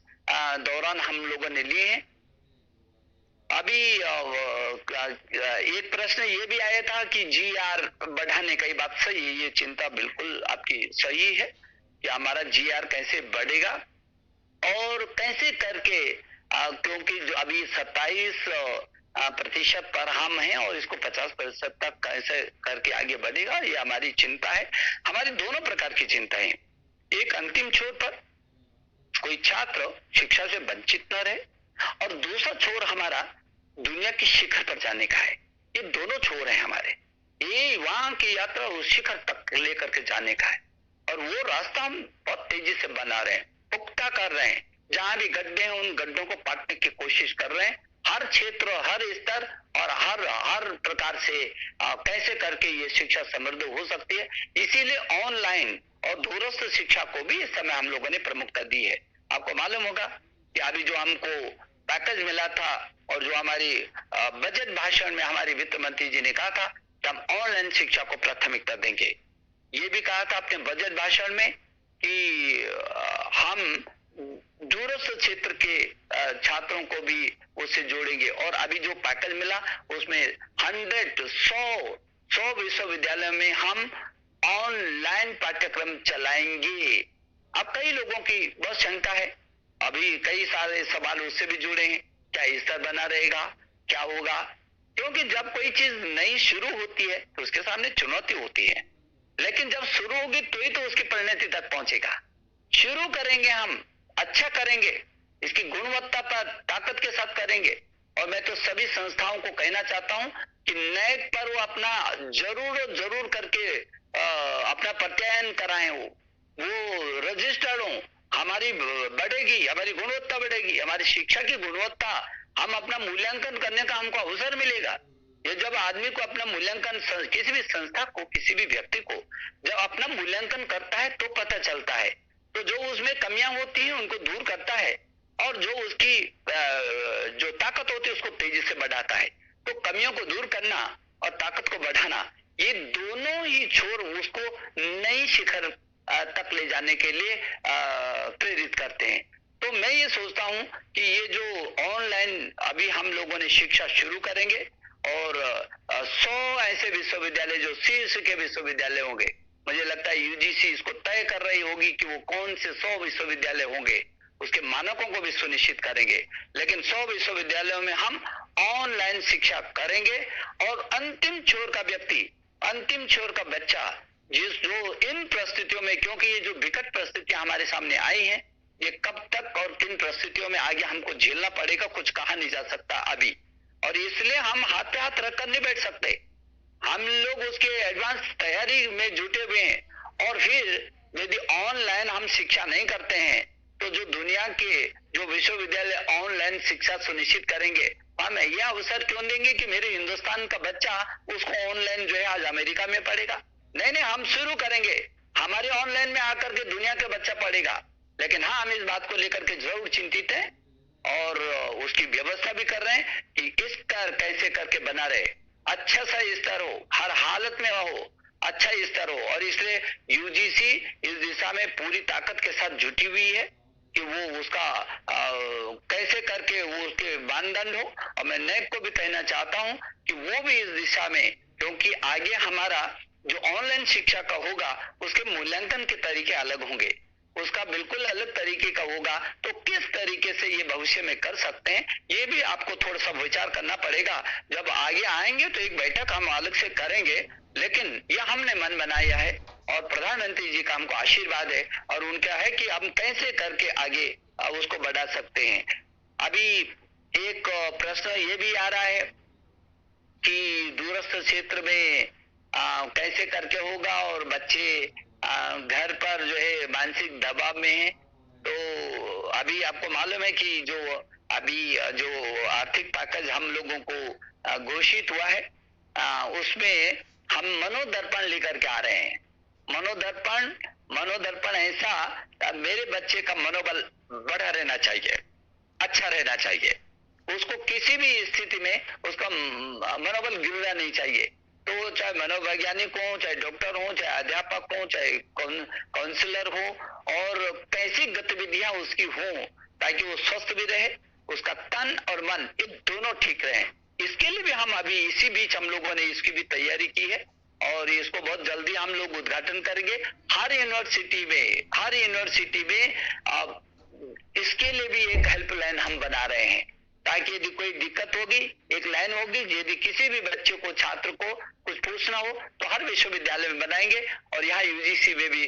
दौरान हम लोगों ने लिए हैं। अभी एक प्रश्न ये भी आया था कि जीआर बढ़ाने का, ये बात सही है, ये चिंता बिल्कुल आपकी सही है कि हमारा जीआर कैसे बढ़ेगा और कैसे करके, क्योंकि जो अभी 27% पर हम हैं और इसको 50% तक कैसे करके आगे बढ़ेगा, ये हमारी चिंता है। हमारी दोनों प्रकार की चिंता है, एक अंतिम छोर पर कोई छात्र शिक्षा से वंचित न रहे, और दूसरा छोर हमारा दुनिया की शिखर पर जाने का है। ये दोनों छोर हैं हमारे, ये वहां की यात्रा उस शिखर तक लेकर के जाने का है, और वो रास्ता हम बहुत तेजी से बना रहे हैं, पुख्ता कर रहे हैं। जहां भी गड्ढे हैं उन गड्ढों को पाटने की कोशिश कर रहे हैं, हर क्षेत्र, हर स्तर और हर प्रकार से कैसे करके ये शिक्षा समृद्ध हो सकती है। इसीलिए ऑनलाइन और दूरस्थ शिक्षा को भी इस समय हम लोगों ने प्रमुखता दी है। आपको मालूम होगा कि अभी जो हमको पैकेज मिला था और जो हमारी बजट भाषण में हमारी वित्त मंत्री जी ने कहा था कि हम ऑनलाइन शिक्षा को प्राथमिकता देंगे। ये भी कहा था अपने बजट भाषण में कि हम दूरस्थ क्षेत्र के छात्रों को भी उससे जोड़ेंगे, और अभी जो पैकेज मिला उसमें 100 विश्वविद्यालय में हम ऑनलाइन पाठ्यक्रम चलाएंगे। अब कई लोगों की बहुत शंका है, अभी कई सारे सवाल उससे भी जुड़े हैं, क्या स्तर बना रहेगा, क्या होगा, क्योंकि जब कोई चीज नई शुरू होती है तो उसके सामने चुनौती होती है, लेकिन जब शुरू होगी तो ही तो उसकी परिणति तक पहुंचेगा। शुरू करेंगे, हम अच्छा करेंगे, इसकी गुणवत्ता पर ताकत के साथ करेंगे, और मैं तो सभी संस्थाओं को कहना चाहता हूं कि नैक पर वो अपना जरूर करके अपना प्रत्यायन कराएं, वो रजिस्टर्ड हो, हमारी बढ़ेगी, हमारी गुणवत्ता बढ़ेगी, हमारी शिक्षा की गुणवत्ता, हम अपना मूल्यांकन करने का हमको अवसर मिलेगा। ये जब आदमी को अपना मूल्यांकन, किसी भी संस्था को, किसी भी व्यक्ति को जब अपना मूल्यांकन करता है तो पता चलता है, तो जो उसमें कमियां होती हैं उनको दूर करता है, और जो उसकी जो ताकत होती है उसको तेजी से बढ़ाता है। तो कमियों को दूर करना और ताकत को बढ़ाना, ये दोनों ही छोर उसको नई शिखर तक ले जाने के लिए प्रेरित करते हैं। तो मैं ये सोचता हूं कि ये जो ऑनलाइन अभी हम लोगों ने शिक्षा शुरू करेंगे, और 100 ऐसे विश्वविद्यालय जो शीर्ष के विश्वविद्यालय होंगे, मुझे लगता है यूजीसी इसको तय कर रही होगी कि वो कौन से 100 विश्वविद्यालय होंगे, उसके मानकों को भी सुनिश्चित करेंगे, लेकिन 100 विश्वविद्यालयों में हम ऑनलाइन शिक्षा करेंगे, और अंतिम छोर का व्यक्ति, अंतिम छोर का बच्चा, जो इन परिस्थितियों में, क्योंकि ये जो विकट परिस्थितियां हमारे सामने आई हैं, ये कब तक और किन परिस्थितियों में आगे हमको झेलना पड़ेगा कुछ कहा नहीं जा सकता अभी, और इसलिए हम हाथ पे हाथ रखकर नहीं बैठ सकते। हम लोग उसके एडवांस तैयारी में जुटे हुए हैं, और फिर यदि ऑनलाइन हम शिक्षा नहीं करते हैं तो जो दुनिया के जो विश्वविद्यालय ऑनलाइन शिक्षा सुनिश्चित करेंगे, हम यह अवसर क्यों देंगे कि मेरे हिंदुस्तान का बच्चा उसको ऑनलाइन जो है आज अमेरिका में पढ़ेगा? नहीं, हम शुरू करेंगे, हमारे ऑनलाइन में आकर के दुनिया का बच्चा पढ़ेगा। लेकिन हाँ, हम इस बात को लेकर के जरूर चिंतित हैं, और उसकी व्यवस्था भी कर रहे हैं कि स्तर कैसे करके बना रहे, अच्छा सा स्तर हो, हर हालत में हो, अच्छा स्तर हो, और इसलिए यूजीसी इस दिशा में पूरी ताकत के साथ जुटी हुई है कि वो उसका कैसे करके वो उसके मानदंड हो। और मैं नैक को भी कहना चाहता हूं कि वो भी इस दिशा में, क्योंकि आगे हमारा जो ऑनलाइन शिक्षा का होगा उसके मूल्यांकन के तरीके अलग होंगे, उसका बिल्कुल अलग तरीके का होगा, तो किस तरीके से ये भविष्य में कर सकते हैं, ये भी आपको थोड़ा सा विचार करना पड़ेगा। जब आगे आएंगे तो एक बैठक हम अलग से करेंगे, लेकिन यह हमने मन बनाया है, और प्रधानमंत्री जी का हमको आशीर्वाद है, और उनका है कि हम कैसे करके आगे उसको बढ़ा सकते हैं। अभी एक प्रश्न ये भी आ रहा है कि दूरस्थ क्षेत्र में कैसे करके होगा, और बच्चे घर पर जो है मानसिक दबाव में है। तो अभी आपको मालूम है कि जो अभी जो आर्थिक पैकेज हम लोगों को घोषित हुआ है, उसमें हम मनोदर्पण लेकर के आ रहे हैं। मनोदर्पण ऐसा, मेरे बच्चे का मनोबल बढ़ा रहना चाहिए, अच्छा रहना चाहिए, उसको किसी भी स्थिति में उसका मनोबल गिरना नहीं चाहिए। तो चाहे मनोवैज्ञानिक हो, चाहे डॉक्टर हो, चाहे अध्यापक हो, चाहे काउंसलर हो, और कैसी गतिविधियां उसकी हो, ताकि वो स्वस्थ भी रहे, उसका तन और मन ये दोनों ठीक रहे। इसके लिए भी हम अभी इसी बीच हम लोगों ने इसकी भी तैयारी की है, और इसको बहुत जल्दी हम लोग उद्घाटन करेंगे। हर यूनिवर्सिटी में इसके लिए भी एक हेल्पलाइन हम बना रहे हैं, ताकि यदि कोई दिक्कत होगी, एक लाइन होगी, यदि किसी भी बच्चे को, छात्र को कुछ पूछना हो तो हर विश्वविद्यालय में बनाएंगे और यहाँ यूजीसी में भी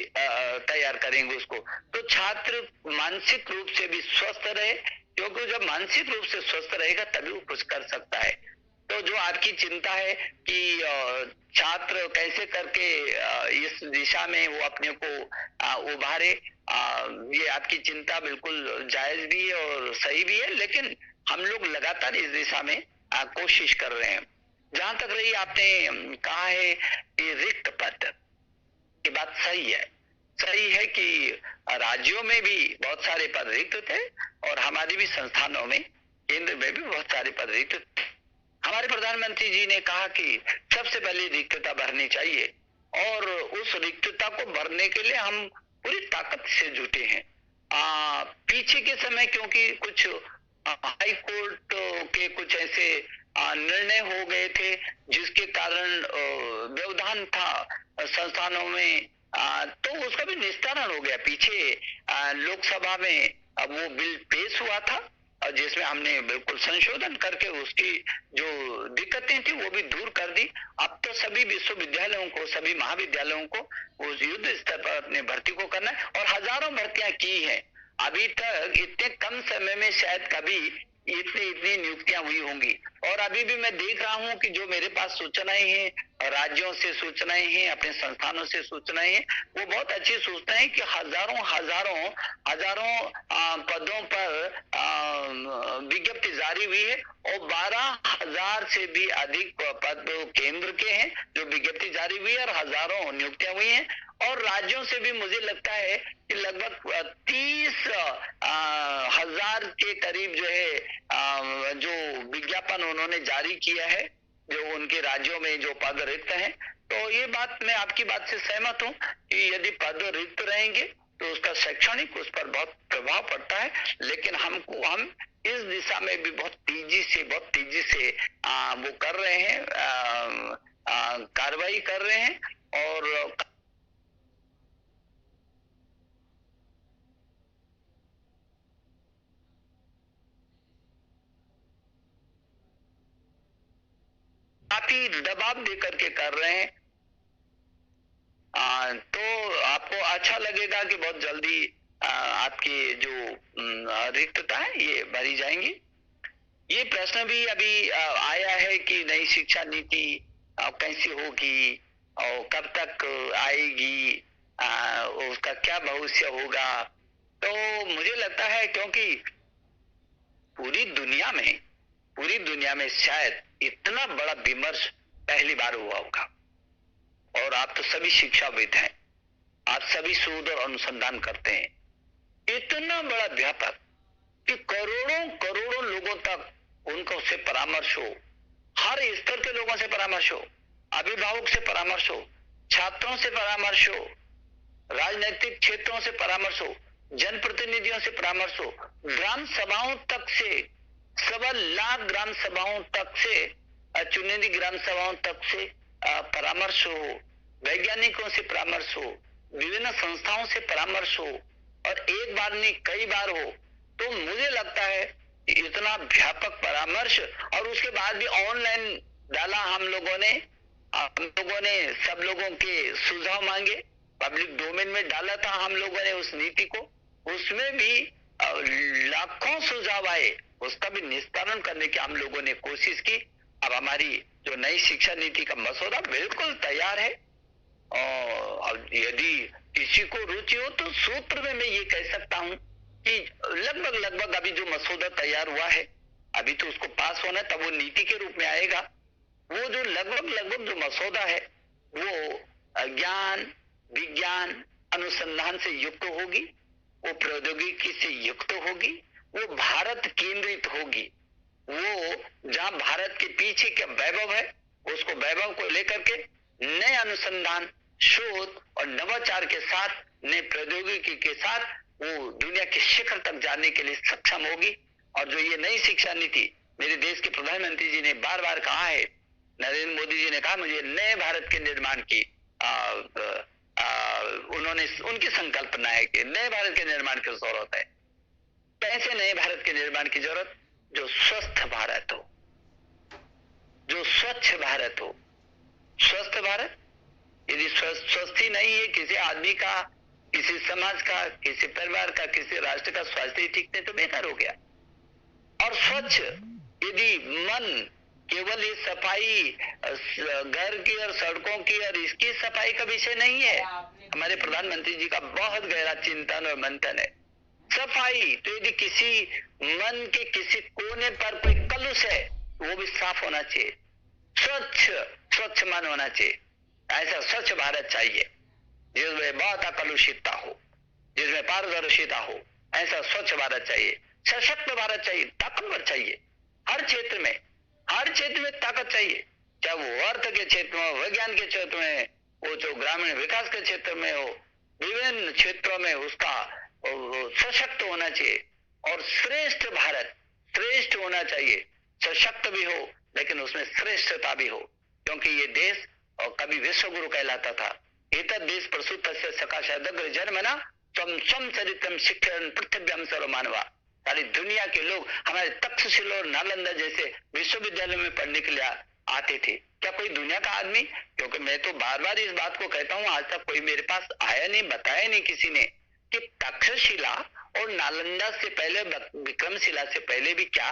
तैयार करेंगे उसको। तो छात्र मानसिक रूप से भी स्वस्थ रहे, क्योंकि जब मानसिक रूप से स्वस्थ रहेगा तभी वो कुछ कर सकता है। तो जो आपकी चिंता है कि छात्र कैसे करके इस दिशा में वो अपने को उभारे, ये आपकी चिंता बिल्कुल जायज भी है और सही भी है, लेकिन हम लोग लगातार इस दिशा में कोशिश कर रहे हैं। जहां तक रही आपने कहा है कि रिक्त पद की बात, सही है कि राज्यों में भी बहुत सारे पद रिक्त थे और हमारे भी संस्थानों में, केंद्र में भी बहुत सारे पद रिक्त थे। हमारे प्रधानमंत्री जी ने कहा कि सबसे पहले रिक्तता भरनी चाहिए और उस रिक्तता को भरने के लिए हम पूरी ताकत से जुटे हैं। पीछे के समय क्योंकि कुछ हाई कोर्ट के कुछ ऐसे निर्णय हो गए थे जिसके कारण व्यवधान था संस्थानों में, तो उसका भी निस्तारण हो गया। पीछे लोकसभा में वो बिल पेश हुआ था और जिसमें हमने बिल्कुल संशोधन करके उसकी जो दिक्कतें थी वो भी दूर कर दी। अब तो सभी विश्वविद्यालयों को, सभी महाविद्यालयों को उस युद्ध स्तर पर अपने भर्ती को करना है और हजारों भर्तियां की हैं। अभी तक इतने कम समय में शायद कभी इतनी नियुक्तियां हुई होंगी। और अभी भी मैं देख रहा हूं कि जो मेरे पास सूचनाएं हैं, राज्यों से सूचनाएं हैं, अपने संस्थानों से सूचनाएं हैं, वो बहुत अच्छी सूचनाएं हैं कि हजारों पदों पर विज्ञप्ति जारी हुई है और 12,000 से भी अधिक पद केंद्र के हैं जो विज्ञप्ति जारी हुई है और हजारों नियुक्तियां हुई हैं। और राज्यों से भी मुझे लगता है कि लगभग 30,000 के करीब जो है जो विज्ञापन उन्होंने जारी किया है, जो उनके राज्यों में जो पद रिक्त हैं। तो ये बात, मैं आपकी बात से सहमत हूं कि यदि पद रिक्त रहेंगे तो उसका शैक्षणिक उस पर बहुत प्रभाव पड़ता है, लेकिन हम इस दिशा में भी बहुत तेजी से वो कर रहे हैं, कार्रवाई कर रहे हैं। और काफी दबाव देकर के कर रहे हैं। तो आपको अच्छा लगेगा कि बहुत जल्दी आपकी जो रिक्तता है ये भरी जाएंगी। ये प्रश्न भी अभी आया है कि नई शिक्षा नीति कैसी होगी और कब तक आएगी, उसका क्या भविष्य होगा। तो मुझे लगता है क्योंकि पूरी दुनिया में शायद इतना बड़ा विमर्श पहली बार हुआ होगा। और आप तो सभी शिक्षाविद हैं, आप सभी शोध और अनुसंधान करते हैं, इतना बड़ा व्यापक कि करोड़ों लोगों तक उनको से परामर्श हो, हर स्तर के लोगों से परामर्श हो, अभिभावक से परामर्श हो, छात्रों से परामर्श हो, राजनीतिक क्षेत्रों से परामर्श हो, जनप्रतिनिधियों से परामर्श हो, ग्राम सभाओं तक से, 1.25 लाख ग्राम सभाओं तक से, चुनिंदी ग्राम सभाओं तक से परामर्श हो, वैज्ञानिकों से परामर्श हो, विभिन्न संस्थाओं से परामर्श हो और एक बार नहीं कई बार हो। तो मुझे लगता है कि इतना व्यापक परामर्श और उसके बाद भी ऑनलाइन डाला हम लोगों ने सब लोगों के सुझाव मांगे, पब्लिक डोमेन में डाला था हम लोगों ने उस नीति को, उसमें भी लाखों सुझाव आए, उसका भी निस्तारण करने की हम लोगों ने कोशिश की। अब हमारी जो नई शिक्षा नीति का मसौदा बिल्कुल तैयार है और यदि किसी को रुचि हो तो सूत्र में मैं ये कह सकता हूं कि लगभग अभी जो मसौदा तैयार हुआ है, अभी तो उसको पास होना है, तब वो नीति के रूप में आएगा। वो जो लगभग जो मसौदा है वो ज्ञान, विज्ञान, अनुसंधान से युक्त होगी, वो प्रौद्योगिकी से युक्त होगी, वो भारत केंद्रित होगी। वो जहां भारत के पीछे क्या वैभव है, उसको वैभव को लेकर के नए अनुसंधान, शोध और नवाचार के साथ, नए प्रौद्योगिकी के साथ वो दुनिया के शिखर तक जाने के लिए सक्षम होगी। और जो ये नई शिक्षा नीति मेरे देश के प्रधानमंत्री जी ने बार बार कहा है, नरेंद्र मोदी जी ने कहा मुझे नए भारत के निर्माण की उन्होंने उनकी संकल्पना है कि नए भारत के निर्माण की जरूरत है। कैसे नए भारत के निर्माण की जरूरत? जो स्वस्थ भारत हो, जो स्वच्छ भारत हो। स्वस्थ भारत, यदि स्वस्थ ही नहीं है किसी आदमी का, किसी समाज का, किसी परिवार का, किसी राष्ट्र का स्वास्थ्य ही ठीक नहीं तो बेकार हो गया। और स्वच्छ, यदि मन केवल ये सफाई घर की और सड़कों की और इसकी सफाई का विषय नहीं है। हमारे प्रधानमंत्री जी का बहुत गहरा चिंतन और मंथन है। सफाई तो यदि किसी मन के किसी कोने पर कोई कलुष है वो भी साफ होना चाहिए। स्वच्छ मन होना चाहिए। ऐसा स्वच्छ भारत चाहिए जिसमें बहुत अकलुषितता हो, जिसमें पारदर्शिता हो। ऐसा स्वच्छ भारत चाहिए। सशक्त भारत चाहिए, ताकतवर चाहिए। हर क्षेत्र में ताकत चाहिए, चाहे वो अर्थ के क्षेत्र में, विज्ञान के क्षेत्र में हो, जो ग्रामीण विकास के क्षेत्र में हो, विभिन्न क्षेत्रों में उसका सशक्त होना चाहिए। और श्रेष्ठ भारत श्रेष्ठ होना चाहिए, सशक्त भी हो लेकिन उसमें श्रेष्ठता भी हो, क्योंकि ये देश और कभी विश्व गुरु कहलाता था। एतद् देश प्रसूतस्य सकाशादग्र जन्मना स्वम स्वम चरित्रम शिक्षण पृथ्व्याम सर्व मानवा। सारी दुनिया के लोग हमारे तक्षशिला और नालंदा जैसे विश्वविद्यालय में पढ़ने के लिए आते थे। क्या कोई दुनिया का आदमी, क्योंकि मैं तो बार बार इस बात को कहता हूँ, आज तक कोई मेरे पास आया नहीं, बताया नहीं किसी ने कि तक्षशिला और नालंदा से पहले, विक्रमशिला से पहले भी क्या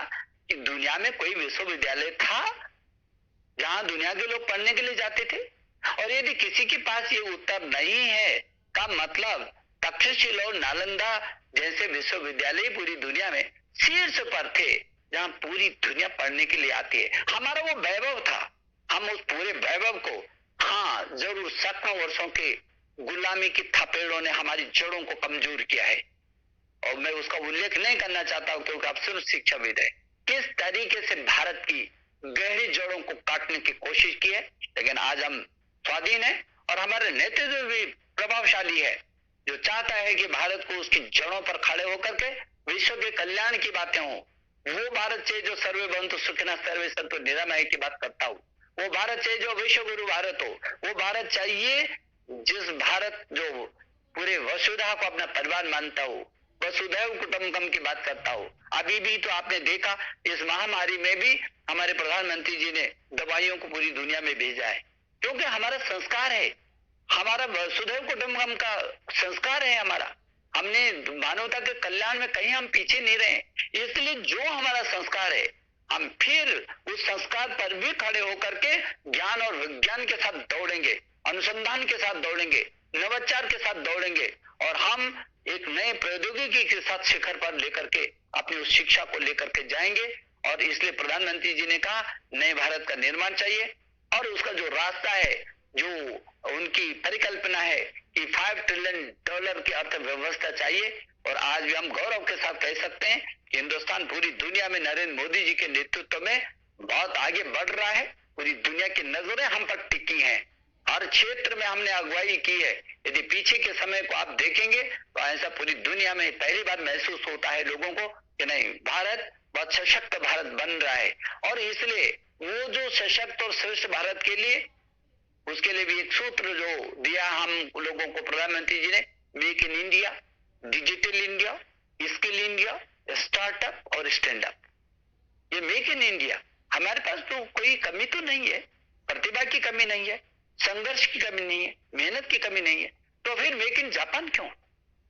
कि दुनिया में कोई विश्वविद्यालय था जहां दुनिया के लोग पढ़ने के लिए जाते थे? और यदि किसी के पास ये उत्तर नहीं है का मतलब तक्षशिला और नालंदा जैसे विश्वविद्यालय पूरी दुनिया में शीर्ष पर थे जहां पूरी दुनिया पढ़ने के लिए आती है। हमारा वो वैभव था, हम उस पूरे वैभव को, हाँ जरूर सैकड़ों वर्षों के गुलामी की थपेड़ों ने हमारी जड़ों को कमजोर किया है, और मैं उसका उल्लेख नहीं करना चाहता हूं क्योंकि आप सिर्फ शिक्षाविद है। किस तरीके से भारत की गहरी जड़ों को काटने की कोशिश की है, लेकिन आज हम स्वाधीन है और हमारे नेतृत्व भी प्रभावशाली है, जो चाहता है कि भारत को उसकी जड़ों पर खड़े होकर के विश्व के कल्याण की बातें हो। वो भारत चाहिए जो सर्वे भवन्तु सुखिनः सर्वे सन्तु निरामय की बात करता हूँ। वो भारत चाहिए जो विश्व गुरु भारत हो। वो भारत चाहिए जिस भारत जो पूरे वसुधा को अपना परिवार मानता हो, वसुधैव कुटुंबकम की बात करता हो। अभी भी तो आपने देखा इस महामारी में भी हमारे प्रधानमंत्री जी ने दवाइयों को पूरी दुनिया में भेजा है, क्योंकि हमारा संस्कार है, हमारा वसुधैव कुटुंबकम का संस्कार है हमारा। हमने मानवता के कल्याण में कहीं हम पीछे नहीं रहे, इसलिए जो हमारा संस्कार है हम फिर उस संस्कार पर भी खड़े होकर के ज्ञान और विज्ञान के साथ दौड़ेंगे, अनुसंधान के साथ दौड़ेंगे, नवाचार के साथ दौड़ेंगे, और हम एक नए प्रौद्योगिकी के साथ शिखर पर लेकर के अपनी उस शिक्षा को लेकर के जाएंगे। और इसलिए प्रधानमंत्री जी ने कहा नए भारत का निर्माण चाहिए, और उसका जो रास्ता है, जो उनकी परिकल्पना है कि $5 ट्रिलियन की अर्थव्यवस्था चाहिए। और आज भी हम गौरव के साथ कह सकते हैं कि हिंदुस्तान पूरी दुनिया में नरेंद्र मोदी जी के नेतृत्व में बहुत आगे बढ़ रहा है। पूरी दुनिया की नजरें हम पर टिकी हैं, हर क्षेत्र में हमने अगुवाई की है। यदि पीछे के समय को आप देखेंगे तो ऐसा पूरी दुनिया में पहली बार महसूस होता है लोगों को कि नहीं, भारत बहुत सशक्त भारत बन रहा है। और इसलिए वो जो सशक्त और श्रेष्ठ भारत के लिए, उसके लिए भी एक सूत्र जो दिया हम लोगों को प्रधानमंत्री जी ने, make in India, digital India, skill India, startup और स्टैंड अप। ये मेक इन इंडिया, हमारे पास तो कोई कमी तो नहीं है, प्रतिभा की कमी नहीं है, संघर्ष की कमी नहीं है, मेहनत की कमी नहीं है, तो फिर मेक इन जापान क्यों,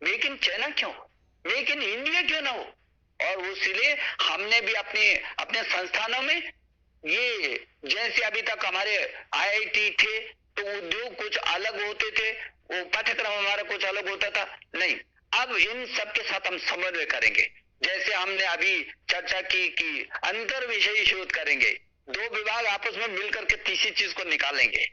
मेक इन चाइना क्यों, मेक इन इंडिया क्यों ना हो? और इसलिए हमने भी अपने संस्थानों में ये, जैसे अभी तक हमारे आईआईटी थे तो उद्योग कुछ अलग होते थे, वो पाठ्यक्रम हमारा कुछ अलग होता था, नहीं, अब इन सब के साथ हम समन्वय करेंगे। जैसे हमने अभी चर्चा की कि अंतर विषयी शोध करेंगे, दो विभाग आपस में मिलकर के तीसरी चीज को निकालेंगे।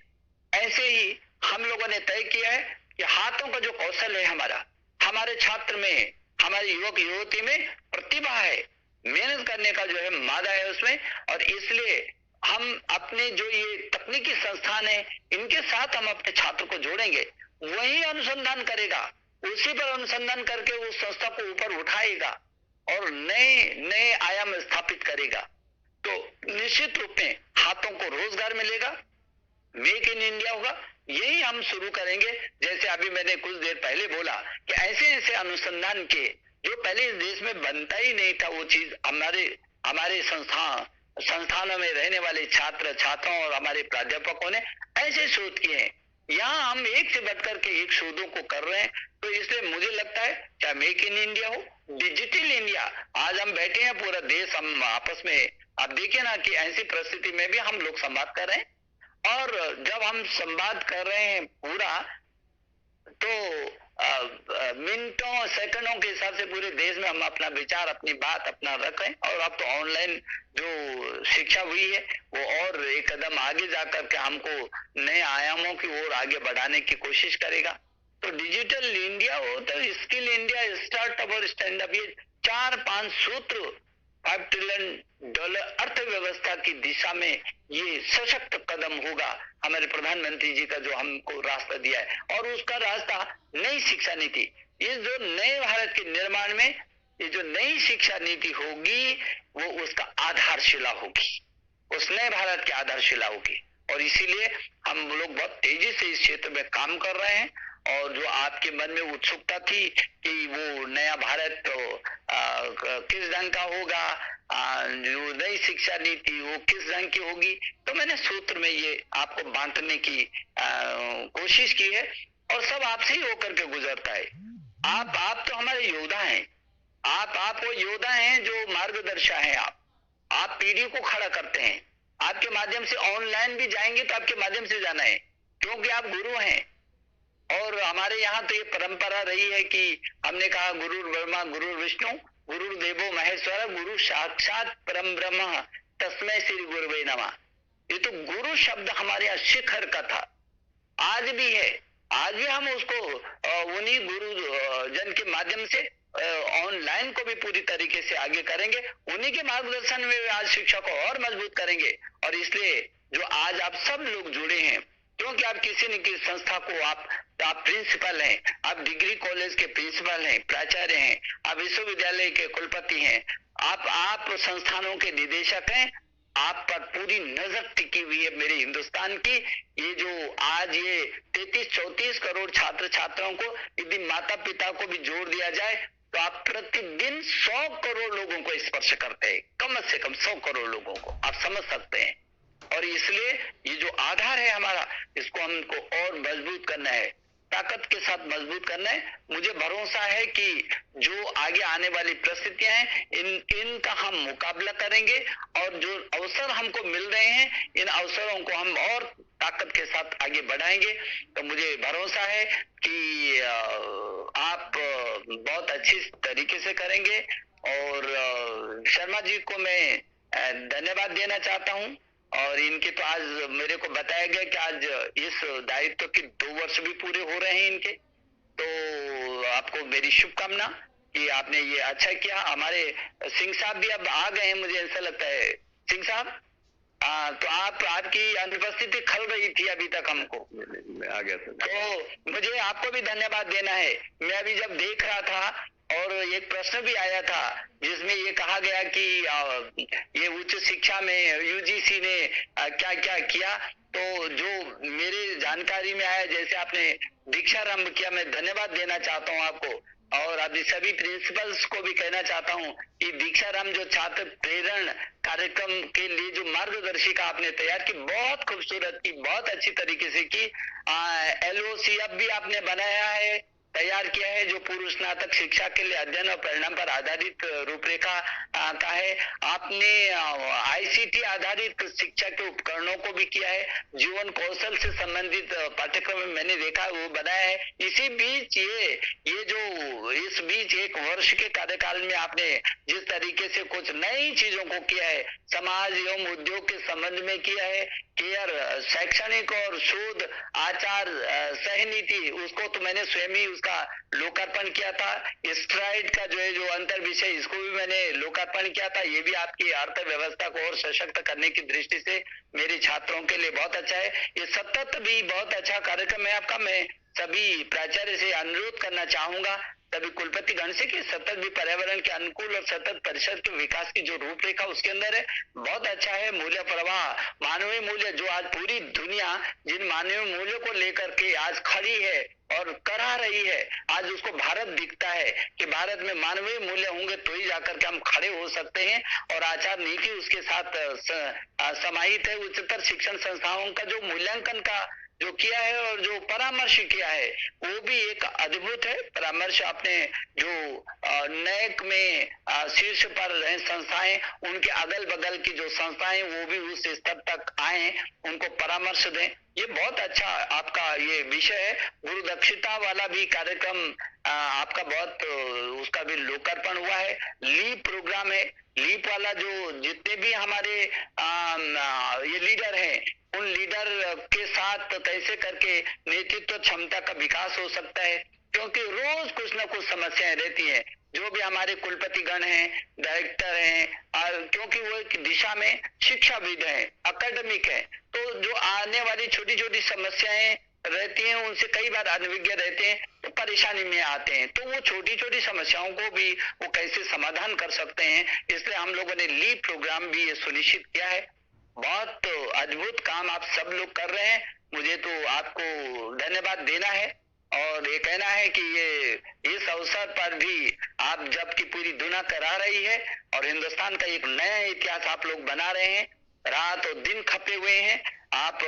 ऐसे ही हम लोगों ने तय किया है कि हाथों का जो कौशल है हमारे छात्र में, हमारे युवक युवती में प्रतिभा है, मेहनत करने का जो है मादा है उसमें। और इसलिए हम अपने जो ये तकनीकी संस्थान है इनके साथ हम अपने छात्र को जोड़ेंगे, वही अनुसंधान करेगा, उसी पर अनुसंधान करके उस संस्था को ऊपर उठाएगा और नए आयाम स्थापित करेगा। तो निश्चित रूप में हाथों को रोजगार मिलेगा, मेक इन इंडिया होगा। यही हम शुरू करेंगे। जैसे अभी मैंने कुछ देर पहले बोला कि ऐसे अनुसंधान के जो पहले इस देश में बनता ही नहीं था, वो चीज हमारे हमारे संस्थानों में रहने वाले छात्र छात्राओं और हमारे प्राध्यापकों ने ऐसे शोध किए हैं। यहाँ हम एक से बढ़कर के एक शोधों को कर रहे हैं। तो इसलिए मुझे लगता है चाहे मेक इन इंडिया हो, डिजिटल इंडिया, आज हम बैठे हैं पूरा देश हम आपस में, आप देखिए ना कि ऐसी परिस्थिति में भी हम लोग संवाद कर रहे हैं। और जब हम संवाद कर रहे हैं पूरा, तो मिनटों सेकंडों के हिसाब से पूरे देश में हम अपना विचार अपनी बात अपना रख रहे हैं। और अब तो ऑनलाइन जो शिक्षा हुई है वो और एक कदम आगे जाकर के हमको नए आयामों की ओर आगे बढ़ाने की कोशिश करेगा। तो डिजिटल इंडिया हो तो स्किल इंडिया, स्टार्टअप और स्टैंड अप, ये 4-5 सूत्र $5 ट्रिलियन अर्थव्यवस्था की दिशा में ये सशक्त कदम होगा हमारे प्रधानमंत्री जी का जो हमको रास्ता दिया है। और उसका रास्ता नई शिक्षा नीति, ये जो नए भारत के निर्माण में ये जो नई शिक्षा नीति होगी वो उसका आधारशिला होगी, उस नए भारत की आधारशिला होगी। और इसीलिए हम लोग बहुत तेजी से इस क्षेत्र में काम कर रहे हैं। और जो आपके मन में उत्सुकता थी कि वो नया भारत तो किस ढंग का होगा, जो नई शिक्षा नीति वो किस रंग की होगी, तो मैंने सूत्र में ये आपको बांटने की कोशिश की है। और सब आपसे ही होकर के गुजरता है। आप तो हमारे योद्धा हैं। आप वो योद्धा हैं जो मार्गदर्शक हैं। आप पीढ़ी को खड़ा करते हैं। आपके माध्यम से ऑनलाइन भी जाएंगे तो आपके माध्यम से जाना है, क्योंकि आप गुरु हैं। और हमारे यहाँ तो ये परंपरा रही है कि हमने कहा गुरु ब्रह्मा गुरु विष्णु गुरुदेवो महेश्वर गुरु साक्षात परम ब्रह्म तस्मै श्री गुरुवे नमः। ये तो गुरु शब्द हमारे यहाँ शिखर का था, आज भी है। आज भी हम उसको उन्हीं गुरु जन के माध्यम से ऑनलाइन को भी पूरी तरीके से आगे करेंगे, उन्हीं के मार्गदर्शन में आज शिक्षा को और मजबूत करेंगे। और इसलिए जो आज आप सब लोग जुड़े हैं, क्योंकि आप किसी न किसी संस्था को आप प्रिंसिपल हैं, आप डिग्री कॉलेज के प्रिंसिपल हैं, प्राचार्य हैं, आप विश्वविद्यालय के कुलपति हैं, आप संस्थानों के निदेशक हैं। आप पर पूरी नजर टिकी हुई है मेरे हिंदुस्तान की। ये जो आज ये 33-34 करोड़ छात्र छात्राओं को यदि माता पिता को भी जोड़ दिया जाए तो आप प्रतिदिन 100 करोड़ लोगों को स्पर्श करते हैं, कम से कम 100 करोड़ लोगों को, आप समझ सकते हैं। और इसलिए ये जो आधार है हमारा, इसको हमको और मजबूत करना है, ताकत के साथ मजबूत करना है। मुझे भरोसा है कि जो आगे आने वाली परिस्थितियां हैं इनका हम मुकाबला करेंगे। और जो अवसर हमको मिल रहे हैं इन अवसरों को हम और ताकत के साथ आगे बढ़ाएंगे। तो मुझे भरोसा है कि आप बहुत अच्छी तरीके से करेंगे। और शर्मा जी को मैं धन्यवाद देना चाहता हूँ। और इनके तो आज मेरे को बताया गया कि आज इस दायित्व के 2 वर्ष भी पूरे हो रहे हैं इनके। तो आपको मेरी शुभकामना कि आपने ये अच्छा किया। हमारे सिंह साहब भी अब आ गए हैं, मुझे ऐसा लगता है। सिंह साहब, तो आपकी अनुपस्थिति खल रही थी अभी तक हमको। मैं आ गया सर। तो मुझे आपको भी धन्यवाद देना है। मैं अभी जब देख रहा था और एक प्रश्न भी आया था जिसमें ये कहा गया कि ये उच्च शिक्षा में यूजीसी ने क्या क्या किया, तो जो मेरे जानकारी में आया, जैसे आपने दीक्षारंभ किया, मैं धन्यवाद देना चाहता हूँ आपको। और अभी सभी प्रिंसिपल्स को भी कहना चाहता हूँ कि दीक्षाराम जो छात्र प्रेरण कार्यक्रम के लिए जो मार्गदर्शिका आपने तैयार की, बहुत खूबसूरत की, बहुत अच्छी तरीके से की। LOC अब भी आपने बनाया है, तैयार किया है, जो पूर्व स्नातक शिक्षा के लिए अध्ययन और परिणाम पर आधारित रूपरेखा का है। आपने ICT आधारित शिक्षा के उपकरणों को भी किया है। जीवन कौशल से संबंधित पाठ्यक्रम मैंने देखा वो बनाया है। इसी बीच ये जो इस बीच 1 वर्ष के कार्यकाल में आपने जिस तरीके से कुछ नई चीजों को किया है, समाज एवं उद्योग के संबंध में किया है, केयर, शैक्षणिक और शोध आचार सहनीति, उसको तो मैंने स्वयं ही उसका लोकार्पण किया था। स्ट्राइड का जो है जो अंतर विषय, इसको भी मैंने लोकार्पण किया था। ये भी आपकी अर्थव्यवस्था को और सशक्त करने की दृष्टि से मेरे छात्रों के लिए बहुत अच्छा है। ये सतत भी बहुत अच्छा कार्यक्रम है आपका। मैं सभी प्राचार्य से अनुरोध करना चाहूंगा, तभी कुलपति गण से, कि सतत भी पर्यावरण के अनुकूल और सतत परिषद के विकास की जो रूपरेखा उसके अंदर है बहुत अच्छा है। मूल्य प्रवाह, मानवीय मूल्य, जो आज पूरी दुनिया जिन मानवीय मूल्यों को लेकर के आज खड़ी है, और करा रही है। आज उसको भारत दिखता है कि भारत में मानवीय मूल्य होंगे तो ही जाकर के हम खड़े हो सकते हैं, और आचार नीति उसके साथ समाहित है। उच्चतर शिक्षण संस्थाओं का जो मूल्यांकन का जो किया है और जो परामर्श किया है वो भी एक अद्भुत है। परामर्श आपने जो नैक में शीर्ष पर रहे संस्थाएं, उनके अगल बगल की जो संस्थाएं वो भी उस स्तर तक आए, उनको परामर्श दें, ये बहुत अच्छा आपका ये विषय है। गुरु दक्षिणा वाला भी कार्यक्रम आपका बहुत उसका भी लोकार्पण हुआ है। लीप प्रोग्राम है, लीप वाला जो जितने भी हमारे ये लीडर हैं, उन लीडर के साथ कैसे करके नेतृत्व क्षमता का विकास हो सकता है, क्योंकि रोज कुछ ना कुछ समस्याएं रहती हैं। जो भी हमारे कुलपति गण हैं, डायरेक्टर हैं, क्योंकि वो एक दिशा में शिक्षाविद हैं, अकेडमिक हैं, तो जो आने वाली छोटी छोटी समस्याएं रहती हैं उनसे कई बार अनभिज्ञ रहते हैं, तो परेशानी में आते हैं। तो वो छोटी छोटी समस्याओं को भी वो कैसे समाधान कर सकते हैं, इसलिए हम लोगों ने लीप प्रोग्राम भी ये सुनिश्चित किया है। बहुत अद्भुत काम आप सब लोग कर रहे हैं, मुझे तो आपको धन्यवाद देना है और ये कहना है कि ये इस अवसर पर भी आप जबकि पूरी दुनिया करा रही है और हिंदुस्तान का एक नया इतिहास आप लोग बना रहे हैं, रात और दिन खपे हुए हैं। आप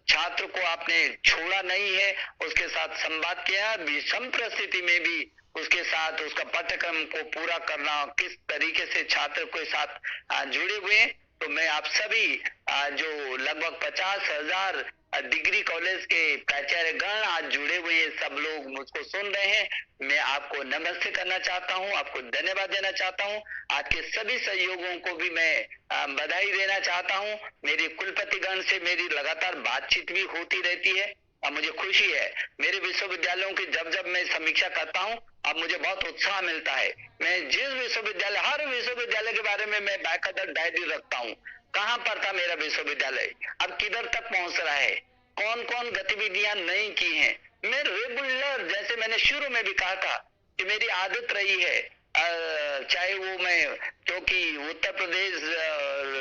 छात्र को आपने छोड़ा नहीं है, उसके साथ संवाद किया, विषम परिस्थिति में भी उसके साथ उसका पाठ्यक्रम को पूरा करना, किस तरीके से छात्र के साथ जुड़े हुए हैं। तो मैं आप सभी जो लगभग 50,000 डिग्री कॉलेज के प्राचार्य गण आज जुड़े हुए हैं, सब लोग मुझको सुन रहे हैं, मैं आपको नमस्ते करना चाहता हूं, आपको धन्यवाद देना चाहता हूं। आज के सभी सहयोगों को भी मैं बधाई देना चाहता हूं। मेरी कुलपति गण से मेरी लगातार बातचीत भी होती रहती है और मुझे खुशी है। मेरे विश्वविद्यालयों की जब जब मैं समीक्षा करता हूं, अब मुझे बहुत उत्साह मिलता है। मैं जिस विश्वविद्यालय, हर विश्वविद्यालय के बारे में मैं बाकायदा डायरी रखता हूँ, कहाँ पर था मेरा विश्वविद्यालय, अब किधर तक पहुंच रहा है, कौन कौन गतिविधियां नहीं की हैं। मैं रेगुलर, जैसे मैंने शुरू में भी कहा था कि मेरी आदत रही है, चाहे वो मैं, क्योंकि उत्तर प्रदेश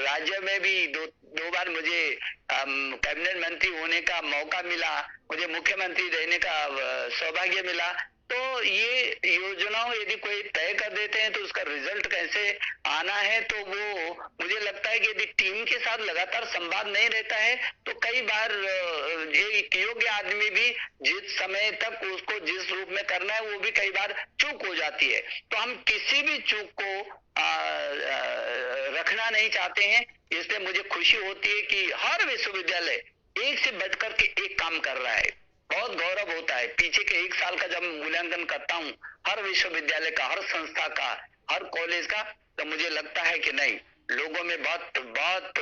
राज्य में भी दो बार मुझे कैबिनेट मंत्री होने का मौका मिला, मुझे मुख्यमंत्री रहने का सौभाग्य मिला। तो ये योजनाओं यदि कोई तय कर देते हैं तो उसका रिजल्ट कैसे आना है, तो वो मुझे लगता है कि यदि टीम के साथ लगातार संवाद नहीं रहता है तो कई बार एक योग्य आदमी भी जिस समय तक उसको जिस रूप में करना है वो भी कई बार चूक हो जाती है। तो हम किसी भी चूक को रखना नहीं चाहते हैं, इसलिए मुझे खुशी होती है कि हर विश्वविद्यालय एक से बढ़कर के एक काम कर रहा है। बहुत गौरव होता है। पीछे के एक साल का जब मूल्यांकन करता हूँ हर विश्वविद्यालय का, हर संस्था का, हर कॉलेज का, तो मुझे लगता है कि नहीं, लोगों में बहुत बहुत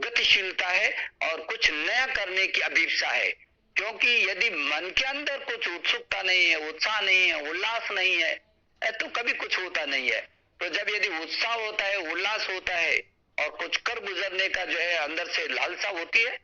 गतिशीलता है और कुछ नया करने की अभिप्सा है। क्योंकि यदि मन के अंदर कुछ उत्सुकता नहीं है, उत्साह नहीं है, उल्लास नहीं है, तो कभी कुछ होता नहीं है। तो जब यदि उत्साह होता है, उल्लास होता है और कुछ कर गुजरने का जो है अंदर से लालसा होती है,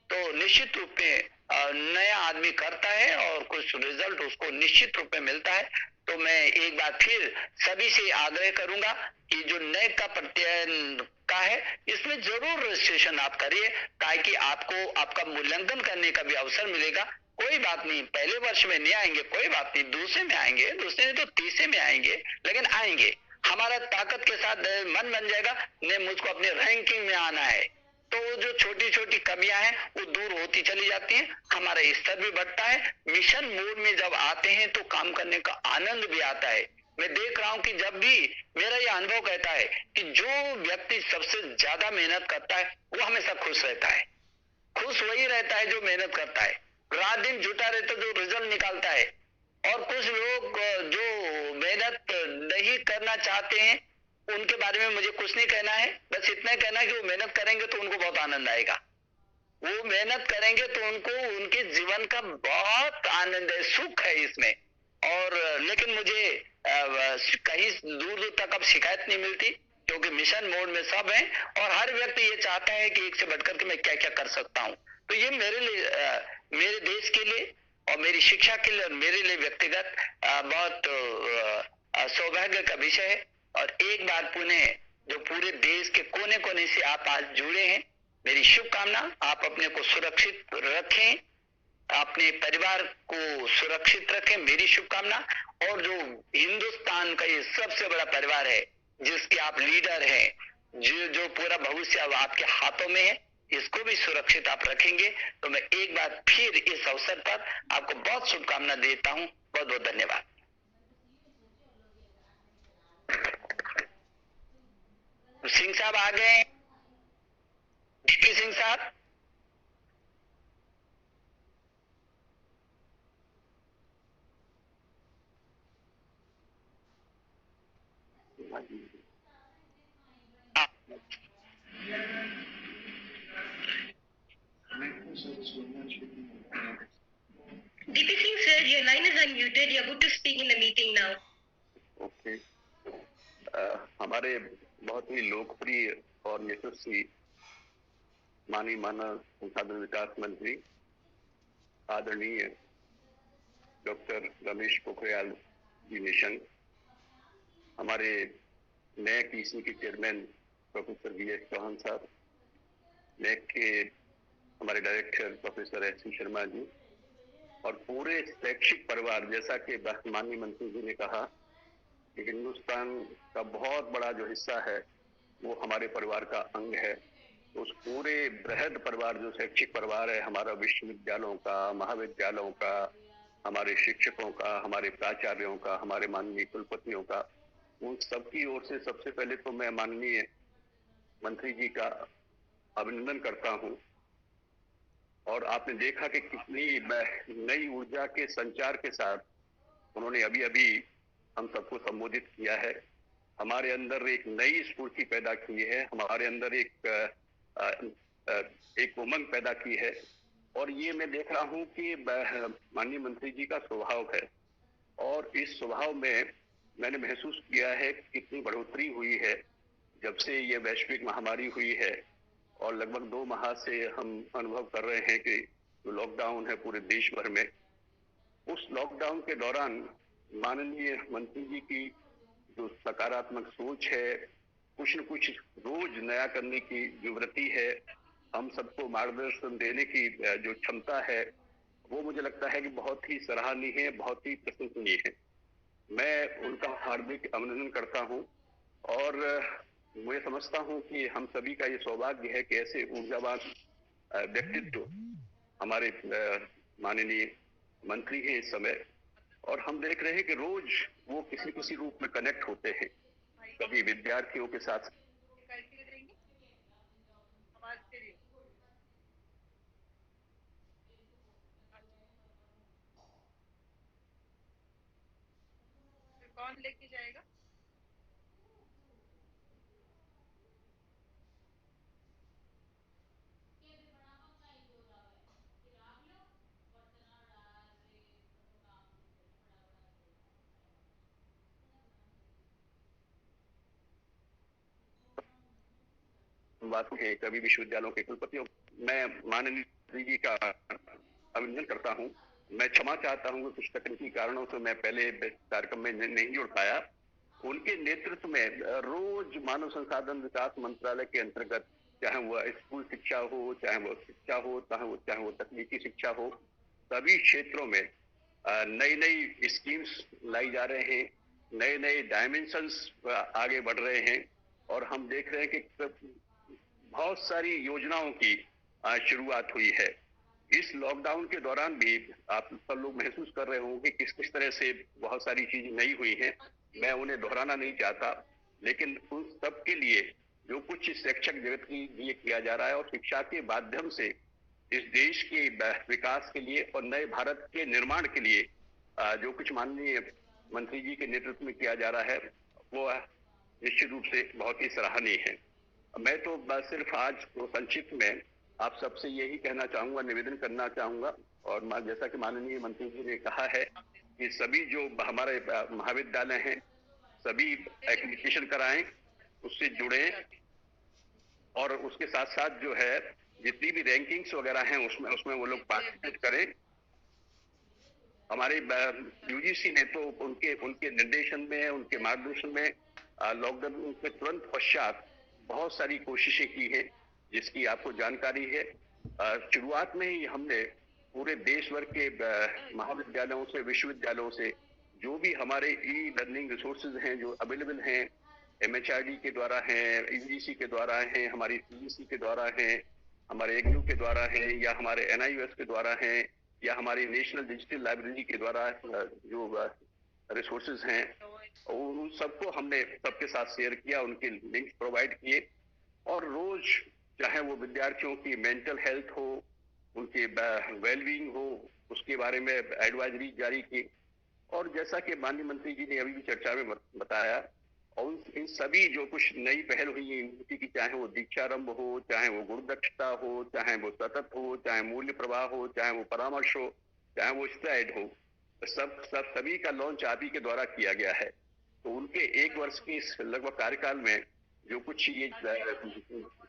तो निश्चित रूप में नया आदमी करता है और कुछ रिजल्ट उसको निश्चित रूप में मिलता है। तो मैं एक बार फिर सभी से आग्रह करूंगा कि जो नए का प्रत्ययन का है, इसमें जरूर रजिस्ट्रेशन आप करिए, ताकि आपको आपका मूल्यांकन करने का भी अवसर मिलेगा। कोई बात नहीं, पहले वर्ष में नहीं आएंगे, कोई बात नहीं, दूसरे में आएंगे, दूसरे में तो तीसरे में आएंगे, लेकिन आएंगे। हमारा ताकत के साथ मन बन जाएगा, नहीं मुझको अपने रैंकिंग में आना है, तो वो जो छोटी छोटी कमियां हैं वो दूर होती चली जाती हैं, हमारा स्तर भी बढ़ता है। मिशन मोड में जब आते हैं तो काम करने का आनंद भी आता है। मैं देख रहा हूं कि जब भी मेरा ये अनुभव कहता है कि जो व्यक्ति सबसे ज्यादा मेहनत करता है वो हमेशा खुश रहता है। खुश वही रहता है जो मेहनत करता है, रात दिन जुटा रहता जो रिजल्ट निकालता है। और कुछ लोग जो मेहनत नहीं करना चाहते हैं उनके बारे में मुझे कुछ नहीं कहना है, बस इतना ही कहना है कि वो मेहनत करेंगे तो उनको बहुत आनंद आएगा। वो मेहनत करेंगे तो उनको उनके जीवन का बहुत आनंद है, सुख है इसमें। और लेकिन मुझे कहीं दूर दूर तक अब शिकायत नहीं मिलती, क्योंकि मिशन मोड में सब हैं और हर व्यक्ति ये चाहता है कि एक से बढ़कर के मैं क्या क्या कर सकता हूँ। तो ये मेरे लिए, मेरे देश के लिए और मेरी शिक्षा के लिए और मेरे लिए व्यक्तिगत बहुत सौभाग्य का विषय है। और एक बार पुनः जो पूरे देश के कोने कोने से आप आज जुड़े हैं, मेरी शुभकामना, आप अपने को सुरक्षित रखें, अपने परिवार को सुरक्षित रखें, मेरी शुभकामना। और जो हिंदुस्तान का ये सबसे बड़ा परिवार है, जिसके आप लीडर हैं, जो पूरा भविष्य अब आपके हाथों में है, इसको भी सुरक्षित आप रखेंगे। तो मैं एक बार फिर इस अवसर पर आपको बहुत शुभकामना देता हूं। बहुत बहुत धन्यवाद। सिंह साहब आ गए? डीपी सिंह साहब। DP Singh sir, your line is unmuted. You're good to speak in the meeting now. Okay. हमारे बहुत ही लोकप्रिय और यशस्वी माननीय मानव संसाधन विकास मंत्री आदरणीय डॉक्टर रमेश पोखरियाल जी निशंक, हमारे नए पीसी के चेयरमैन प्रोफेसर वीएस चौहान साहब, नेक के हमारे director professor S Sharma ji, और पूरे शैक्षिक परिवार, जैसा कि माननीय मंत्री जी ने कहा कि हिंदुस्तान का बहुत बड़ा जो हिस्सा है वो हमारे परिवार का अंग है। उस पूरे बृहद परिवार जो शैक्षिक परिवार है, हमारा विश्वविद्यालयों का, महाविद्यालयों का, हमारे शिक्षकों का, हमारे प्राचार्यों का, हमारे माननीय कुलपतियों का, उन सबकी ओर से सबसे पहले तो मैं माननीय मंत्री जी का अभिनंदन करता हूं। और आपने देखा कि कितनी नई ऊर्जा के संचार के साथ उन्होंने अभी अभी हम सबको संबोधित किया है। हमारे अंदर एक नई स्फूर्ति पैदा की है, हमारे अंदर एक उमंग पैदा की है। और ये मैं देख रहा हूं कि माननीय मंत्री जी का स्वभाव है, और इस स्वभाव में मैंने महसूस किया है कितनी बढ़ोतरी हुई है जब से ये वैश्विक महामारी हुई है। और लगभग 2 माह से हम अनुभव कर रहे हैं कि जो लॉकडाउन है पूरे देश भर में, उस लॉकडाउन के दौरान माननीय मंत्री जी की जो सकारात्मक सोच है, कुछ न कुछ रोज नया करने की जो वृत्ति है, हम सबको मार्गदर्शन देने की जो क्षमता है, वो मुझे लगता है कि बहुत ही सराहनीय है, बहुत ही प्रशंसनीय है। मैं उनका हार्दिक अभिनंदन करता हूं। और मैं समझता हूं कि हम सभी का ये सौभाग्य है कि ऐसे ऊर्जावान व्यक्तित्व हमारे माननीय मंत्री हैं इस समय। और हम देख रहे हैं कि रोज वो किसी किसी रूप में कनेक्ट होते हैं, कभी विद्यार्थियों के साथ। कौन लेके जाएगा? बात है कभी विश्वविद्यालयों के कुलपतियों, मैं माननीय जी का अभिनंदन करता हूं। मैं क्षमा चाहता हूं कि कुछ तकनीकी कारणों से मैं पहले कार्यक्रम में नहीं जुड़ पाया। उनके नेतृत्व में रोज मानव संसाधन विकास मंत्रालय के अंतर्गत, चाहे वह स्कूल शिक्षा हो, चाहे वो शिक्षा हो, चाहे वो तकनीकी शिक्षा हो, सभी क्षेत्रों में नई नई स्कीम्स लाई जा रहे हैं, नए नए डायमेंशंस आगे बढ़ रहे हैं। और हम देख रहे हैं कि बहुत सारी योजनाओं की शुरुआत हुई है। इस लॉकडाउन के दौरान भी आप सब लोग महसूस कर रहे होंगे कि किस किस तरह से बहुत सारी चीजें नई हुई हैं। मैं उन्हें दोहराना नहीं चाहता, लेकिन उन सब के लिए जो कुछ शैक्षिक जगत के लिए किया जा रहा है और शिक्षा के माध्यम से इस देश के विकास के लिए और नए भारत के निर्माण के लिए जो कुछ माननीय मंत्री जी के नेतृत्व में किया जा रहा है, वो निश्चित रूप से बहुत ही सराहनीय है। मैं तो बस सिर्फ आज तो संक्षिप्त में आप सबसे यही कहना चाहूंगा, निवेदन करना चाहूंगा। और जैसा कि माननीय मंत्री जी ने कहा है कि सभी जो हमारे महाविद्यालय हैं, सभी एप्लीकेशन कराएं, उससे जुड़े, और उसके साथ साथ जो है जितनी भी रैंकिंग्स वगैरह हैं उसमें वो लोग पार्टिसिपेट करें। हमारे यूजीसी ने तो उनके निर्देशन में, उनके मार्गदर्शन में लॉकडाउन के तुरंत पश्चात बहुत सारी कोशिशें की हैं, जिसकी आपको जानकारी है। शुरुआत में ही हमने पूरे देश भर के महाविद्यालयों से, विश्वविद्यालयों से जो भी हमारे ई लर्निंग रिसोर्सेज हैं जो अवेलेबल हैं, एमएचआरडी के द्वारा हैं, यूजीसी के द्वारा हैं, हमारी सीईसी के द्वारा हैं, हमारे एग्नू के द्वारा हैं, या हमारे एनआईयूएस के द्वारा हैं, या हमारी नेशनल डिजिटल लाइब्रेरी के द्वारा जो रिसोर्सेज हैं, उन सबको हमने सबके साथ शेयर किया, उनके लिंक प्रोवाइड किए। और रोज चाहे वो विद्यार्थियों की मेंटल हेल्थ हो, उनके वेलबींग हो, उसके बारे में एडवाइजरी जारी की। और जैसा कि माननीय मंत्री जी ने अभी भी चर्चा में बताया, और इन सभी जो कुछ नई पहल हुई है यूनिवर्सिटी की, चाहे वो दीक्षारंभ हो, चाहे वो गुणदक्षता हो, चाहे वो सतत हो, चाहे मूल्य प्रवाह हो, चाहे वो परामर्श हो, चाहे वो स्ट्राइड हो, सभी का लॉन्च आप ही के द्वारा किया गया है। तो उनके 1 वर्ष के इस लगभग कार्यकाल में जो कुछ ये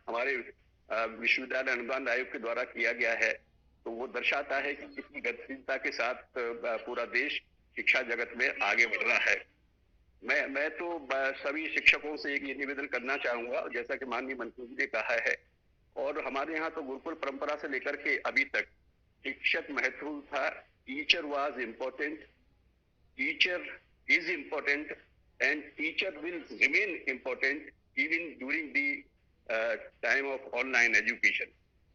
हमारे विश्वविद्यालय अनुदान आयोग के द्वारा किया गया है, तो वो दर्शाता है कि कितनी गतिशीलता के साथ पूरा देश शिक्षा जगत में आगे बढ़ रहा है। मैं तो सभी शिक्षकों से एक ये निवेदन करना चाहूंगा, जैसा कि माननीय मंत्री जी ने कहा है, और हमारे यहाँ तो गुरुकुल परंपरा से लेकर के अभी तक शिक्षक महत्वपूर्ण था। Teacher was important, teacher is important, and teacher will remain important even during the time of online education.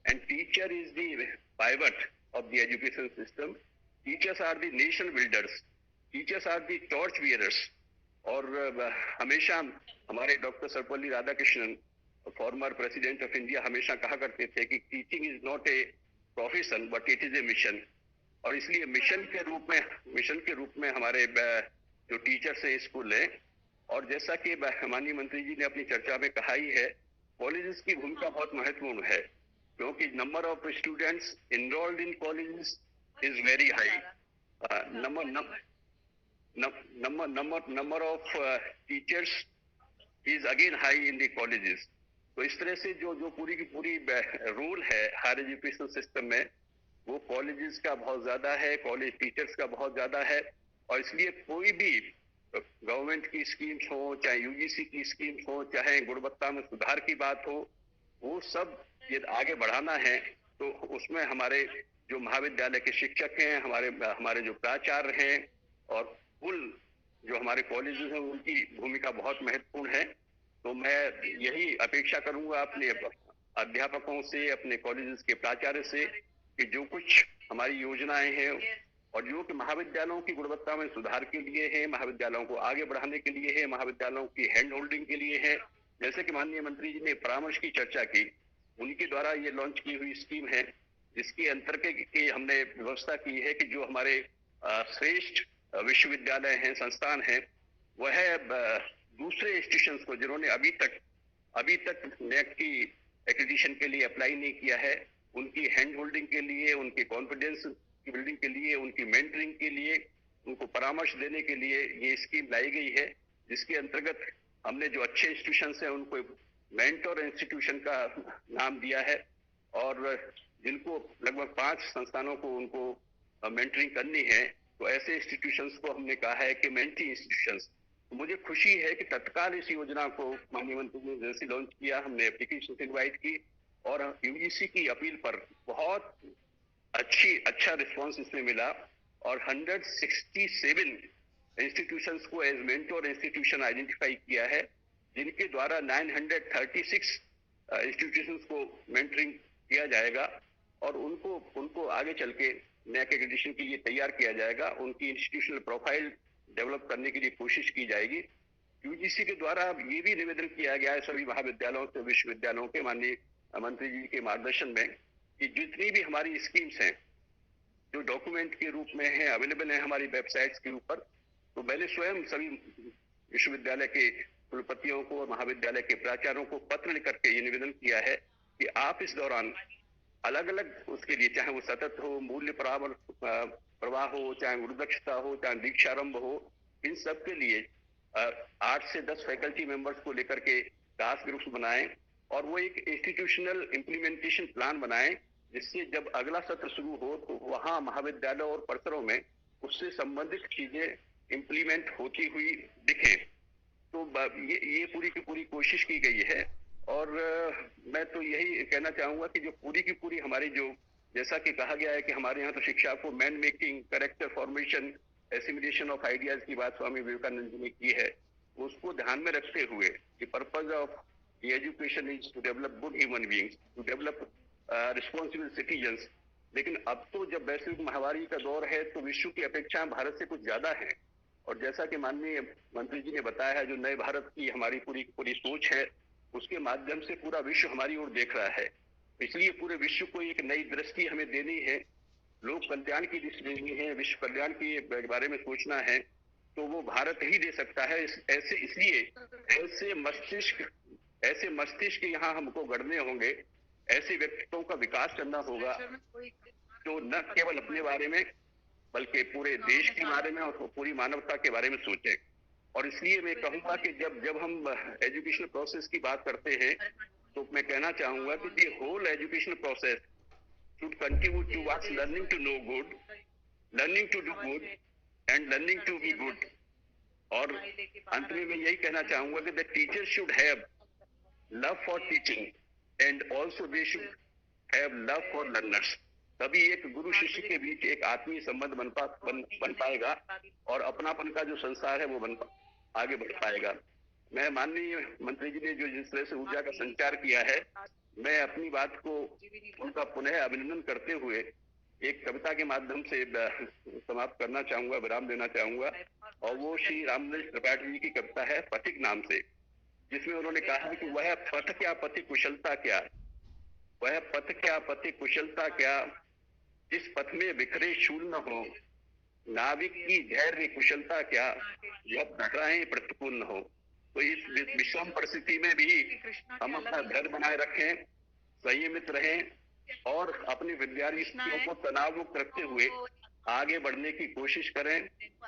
And teacher is the pivot of the education system. Teachers are the nation builders. Teachers are the torch bearers. और हमेशा हमारे doctor Sarvepalli Radhakrishnan, former president of India, हमेशा कहा करते थे कि teaching is not a profession but it is a mission. और इसलिए मिशन के रूप में हमारे जो टीचर्स हैं स्कूल है। और जैसा कि माननीय मंत्री जी ने अपनी चर्चा में कहा ही है, कॉलेजेस की भूमिका बहुत महत्वपूर्ण है, क्योंकि number of students enrolled in colleges is very high. Number of teachers is again high in the colleges. तो इस तरह से जो पूरी की पूरी रोल है हायर एजुकेशन सिस्टम में, वो कॉलेजेस का बहुत ज्यादा है, कॉलेज टीचर्स का बहुत ज्यादा है। और इसलिए कोई भी गवर्नमेंट की स्कीम्स हो, चाहे यूजीसी की स्कीम्स हो, चाहे गुणवत्ता में सुधार की बात हो, वो सब ये आगे बढ़ाना है तो उसमें हमारे जो महाविद्यालय के शिक्षक हैं, हमारे जो प्राचार्य हैं, और कुल जो हमारे कॉलेजेस हैं, उनकी भूमिका बहुत महत्वपूर्ण है। तो मैं यही अपेक्षा करूंगा अपने अध्यापकों से, अपने कॉलेजेस के प्राचार्य से, कि जो कुछ हमारी योजनाएं हैं और जो कि महाविद्यालयों की गुणवत्ता में सुधार के लिए है, महाविद्यालयों को आगे बढ़ाने के लिए है, महाविद्यालयों की हैंड होल्डिंग के लिए है, जैसे कि माननीय मंत्री जी ने परामर्श की चर्चा की, उनके द्वारा ये लॉन्च की हुई स्कीम है, जिसके अंतर्गत की हमने व्यवस्था की है कि जो हमारे श्रेष्ठ विश्वविद्यालय हैं, संस्थान हैं, वह दूसरे इंस्टीट्यूशंस को जिन्होंने अभी तक नेक की एक्रेडिटेशन के लिए अप्लाई नहीं किया है, उनकी हैंड होल्डिंग के लिए, उनके कॉन्फिडेंस की बिल्डिंग के लिए, उनकी मेंटरिंग के लिए, उनको परामर्श देने के लिए ये स्कीम लाई गई है, जिसके अंतर्गत हमने जो अच्छे इंस्टीट्यूशंस हैं उनको मेंटर इंस्टीट्यूशन का नाम दिया है, और जिनको लगभग 5 संस्थानों को उनको मेंटरिंग करनी है, तो ऐसे इंस्टीट्यूशंस को हमने कहा है कि मेंटी इंस्टीट्यूशंस। मुझे खुशी है कि तत्काल इस योजना को माननीय मंत्री ने जैसे लॉन्च किया, हमने एप्लीकेशन इनवाइट की, और यूजीसी की अपील पर बहुत अच्छा रिस्पांस इसमें मिला, और 167 इंस्टीट्यूशंस को एज मेंटर इंस्टीट्यूशन आइडेंटिफाई किया है, जिनके द्वारा 936 इंस्टीट्यूशंस को मेंटरिंग किया जाएगा, और उनको आगे चल के नैक एक्रेडिटेशन के लिए तैयार किया जाएगा, उनकी इंस्टीट्यूशनल प्रोफाइल डेवलप करने के लिए कोशिश की जाएगी। यूजीसी के द्वारा ये भी निवेदन किया गया है सभी महाविद्यालयों से, विश्वविद्यालयों के माननीय मंत्री जी के मार्गदर्शन में, कि जितनी भी हमारी स्कीम्स हैं जो डॉक्यूमेंट के रूप में है, अवेलेबल है हमारी वेबसाइट्स के ऊपर, तो मैंने स्वयं सभी विश्वविद्यालय के कुलपतियों को और महाविद्यालय के प्राचार्यों को पत्र लिख करके ये निवेदन किया है कि आप इस दौरान अलग अलग उसके लिए, चाहे वो सतत हो, मूल्य प्रवाह हो, चाहे गुणदक्षता हो, चाहे दीक्षारंभ हो, इन सब के लिए 8 से 10 फैकल्टी मेंबर्स को लेकर के टास्क ग्रुप्स बनाएं, और वो एक इंस्टीट्यूशनल इम्प्लीमेंटेशन प्लान बनाएं, जिससे जब अगला सत्र शुरू हो तो वहां महाविद्यालय और परिसरों में उससे संबंधित चीजें इम्प्लीमेंट होती हुई दिखे। तो ये पूरी की पूरी कोशिश की गई है, और मैं तो यही कहना चाहूंगा कि जो पूरी की पूरी हमारी जो जैसा कि कहा गया है कि हमारे यहाँ तो शिक्षा को man making, character formation, assimilation of ideas की बात स्वामी विवेकानंद जी ने की है, उसको ध्यान में रखते हुए the purpose of the education is to develop good human beings, to develop responsible citizens. लेकिन अब तो जब वैश्विक महामारी का दौर है तो विश्व की अपेक्षा भारत से कुछ ज्यादा है, और जैसा कि माननीय मंत्री जी ने बताया है, जो नए भारत की हमारी पूरी सोच है, उसके माध्यम से पूरा विश्व हमारी ओर देख रहा है। इसलिए पूरे विश्व को एक नई दृष्टि हमें देनी है, लोक कल्याण की दृष्टि देनी है, विश्व कल्याण के बारे में सोचना है, तो वो भारत ही दे सकता है। इसलिए ऐसे मस्तिष्क यहाँ हमको गढ़ने होंगे, ऐसे व्यक्तित्वों का विकास करना होगा जो न केवल अपने बारे में बल्कि पूरे देश के बारे में और पूरी मानवता के बारे में सोचे। और इसलिए मैं कहूंगा कि जब हम एजुकेशन प्रोसेस की बात करते हैं तो मैं कहना चाहूंगा कि the whole education process should continue towards learning to know good, learning to do good and learning to be good. और अंत में मैं यही कहना चाहूंगा कि the teacher should have love for teaching and also they should have love for learners. तभी एक गुरु शिष्य के बीच एक आत्मीय संबंध बन पाएगा और अपनापन का जो संसार है वो आगे बढ़ पाएगा। मैं माननीय मंत्री जी ने जो जिस तरह से ऊर्जा का संचार किया है, मैं अपनी बात को उनका पुनः अभिनंदन करते हुए एक कविता के माध्यम से समाप्त करना चाहूंगा, विराम देना चाहूंगा। और वो श्री रामनरेश त्रिपाठी जी की कविता है पथिक नाम से, जिसमें उन्होंने कहा है कि वह पथ क्या पथि कुशलता क्या, वह पथ क्या पथि कुशलता क्या, जिस पथ में बिखरे शूल न हो, नाविक की धैर्य कुशलता क्या, जब घटनाएं प्रतिकूल न हो। तो इस विषम परिस्थिति में भी हम अपना धैर्य बनाए रखें, संयमित रहें और अपने विद्यार्थियों को तनाव मुक्त रखते हुए आगे बढ़ने की कोशिश करें।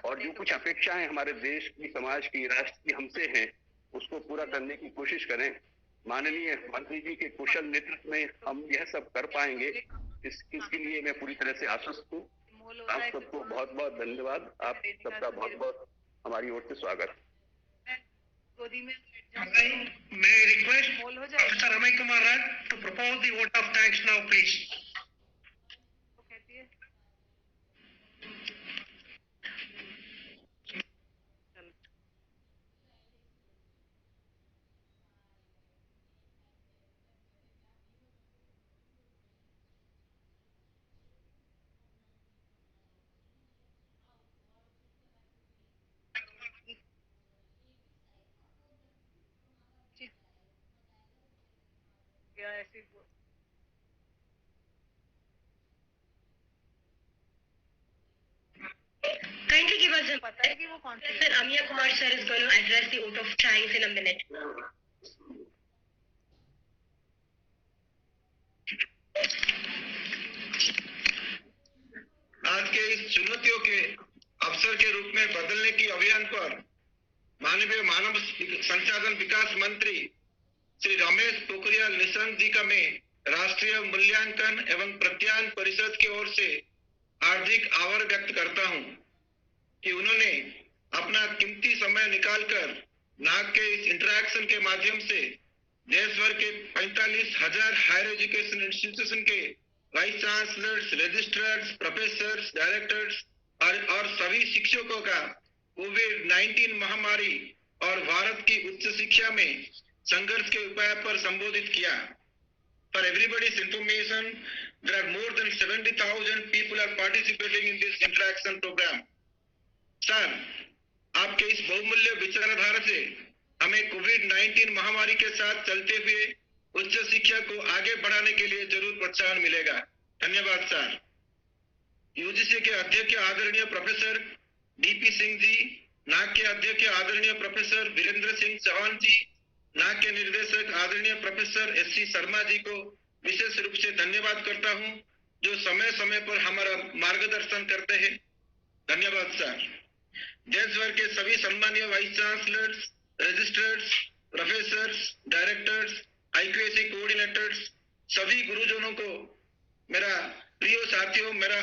और जो कुछ अपेक्षाएं हमारे देश की, समाज की, राष्ट्र की हमसे हैं, उसको पूरा करने की कोशिश करें। माननीय मंत्री जी के कुशल नेतृत्व में हम यह सब कर पाएंगे, इसके लिए मैं पूरी तरह से आश्वस्त हूँ। आप सबको बहुत बहुत धन्यवाद। आप सबका बहुत बहुत हमारी ओर से स्वागत। May I request Professor Ramay Kumar Raj to propose the vote of thanks now, please. Kindly give us a Sir Amiya Kumar sir is going to address the vote of thanks in a minute. आज के इस चुनौतियों के अवसर के रूप में बदलने की अभियान पर माननीय मानव संसाधन विकास मंत्री श्री रमेश पोखरियाल निशंक जी का मैं राष्ट्रीय मूल्यांकन एवं प्रत्यायन परिषद की ओर से हार्दिक आभार व्यक्त करता हूं कि उन्होंने अपना कीमती समय निकालकर नाग के इस इंटरैक्शन के माध्यम से देश भर के 45,000 हायर एजुकेशन इंस्टीट्यूशन के vice chancellors, registrars, professors, directors और सभी शिक्षकों का कोविड-19 महामारी और भारत की उच्च शिक्षा में संघर्ष के उपाय पर संबोधित किया। For everybody's information, there are more than 70,000 people are participating in this interaction program. Sir, आपके इस बहुमूल्य विचारधारा से हमें कोविड-19 महामारी के साथ चलते हुए उच्च शिक्षा को आगे बढ़ाने के लिए जरूर प्रोत्साहन मिलेगा। धन्यवाद सर। यूजीसी के अध्यक्ष आदरणीय प्रोफेसर डीपी सिंह जी, नाग के अध्यक्ष आदरणीय प्रोफेसर वीरेंद्र सिंह चौहान जी, नाग के निर्देशक आदरणीय प्रोफेसर एससी शर्मा जी को विशेष रूप से धन्यवाद करता हूं, जो समय समय पर हमारा मार्गदर्शन करते हैं। धन्यवाद सर। देश भर के सभी सम्मानीय vice chancellors, registrars, professors, directors, IQAC coordinators, सभी गुरुजनों को मेरा प्रिय साथियों, मेरा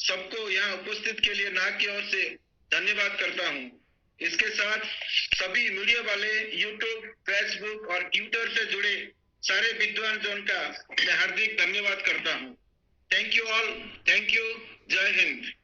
सबको यहाँ उपस्थित के लिए नाग की ओर से धन्यवाद करता हूँ। इसके साथ सभी मीडिया वाले, यूट्यूब, फेसबुक और ट्विटर से जुड़े सारे विद्वान जन का मैं हार्दिक धन्यवाद करता हूँ। Thank you all, thank you, जय हिंद।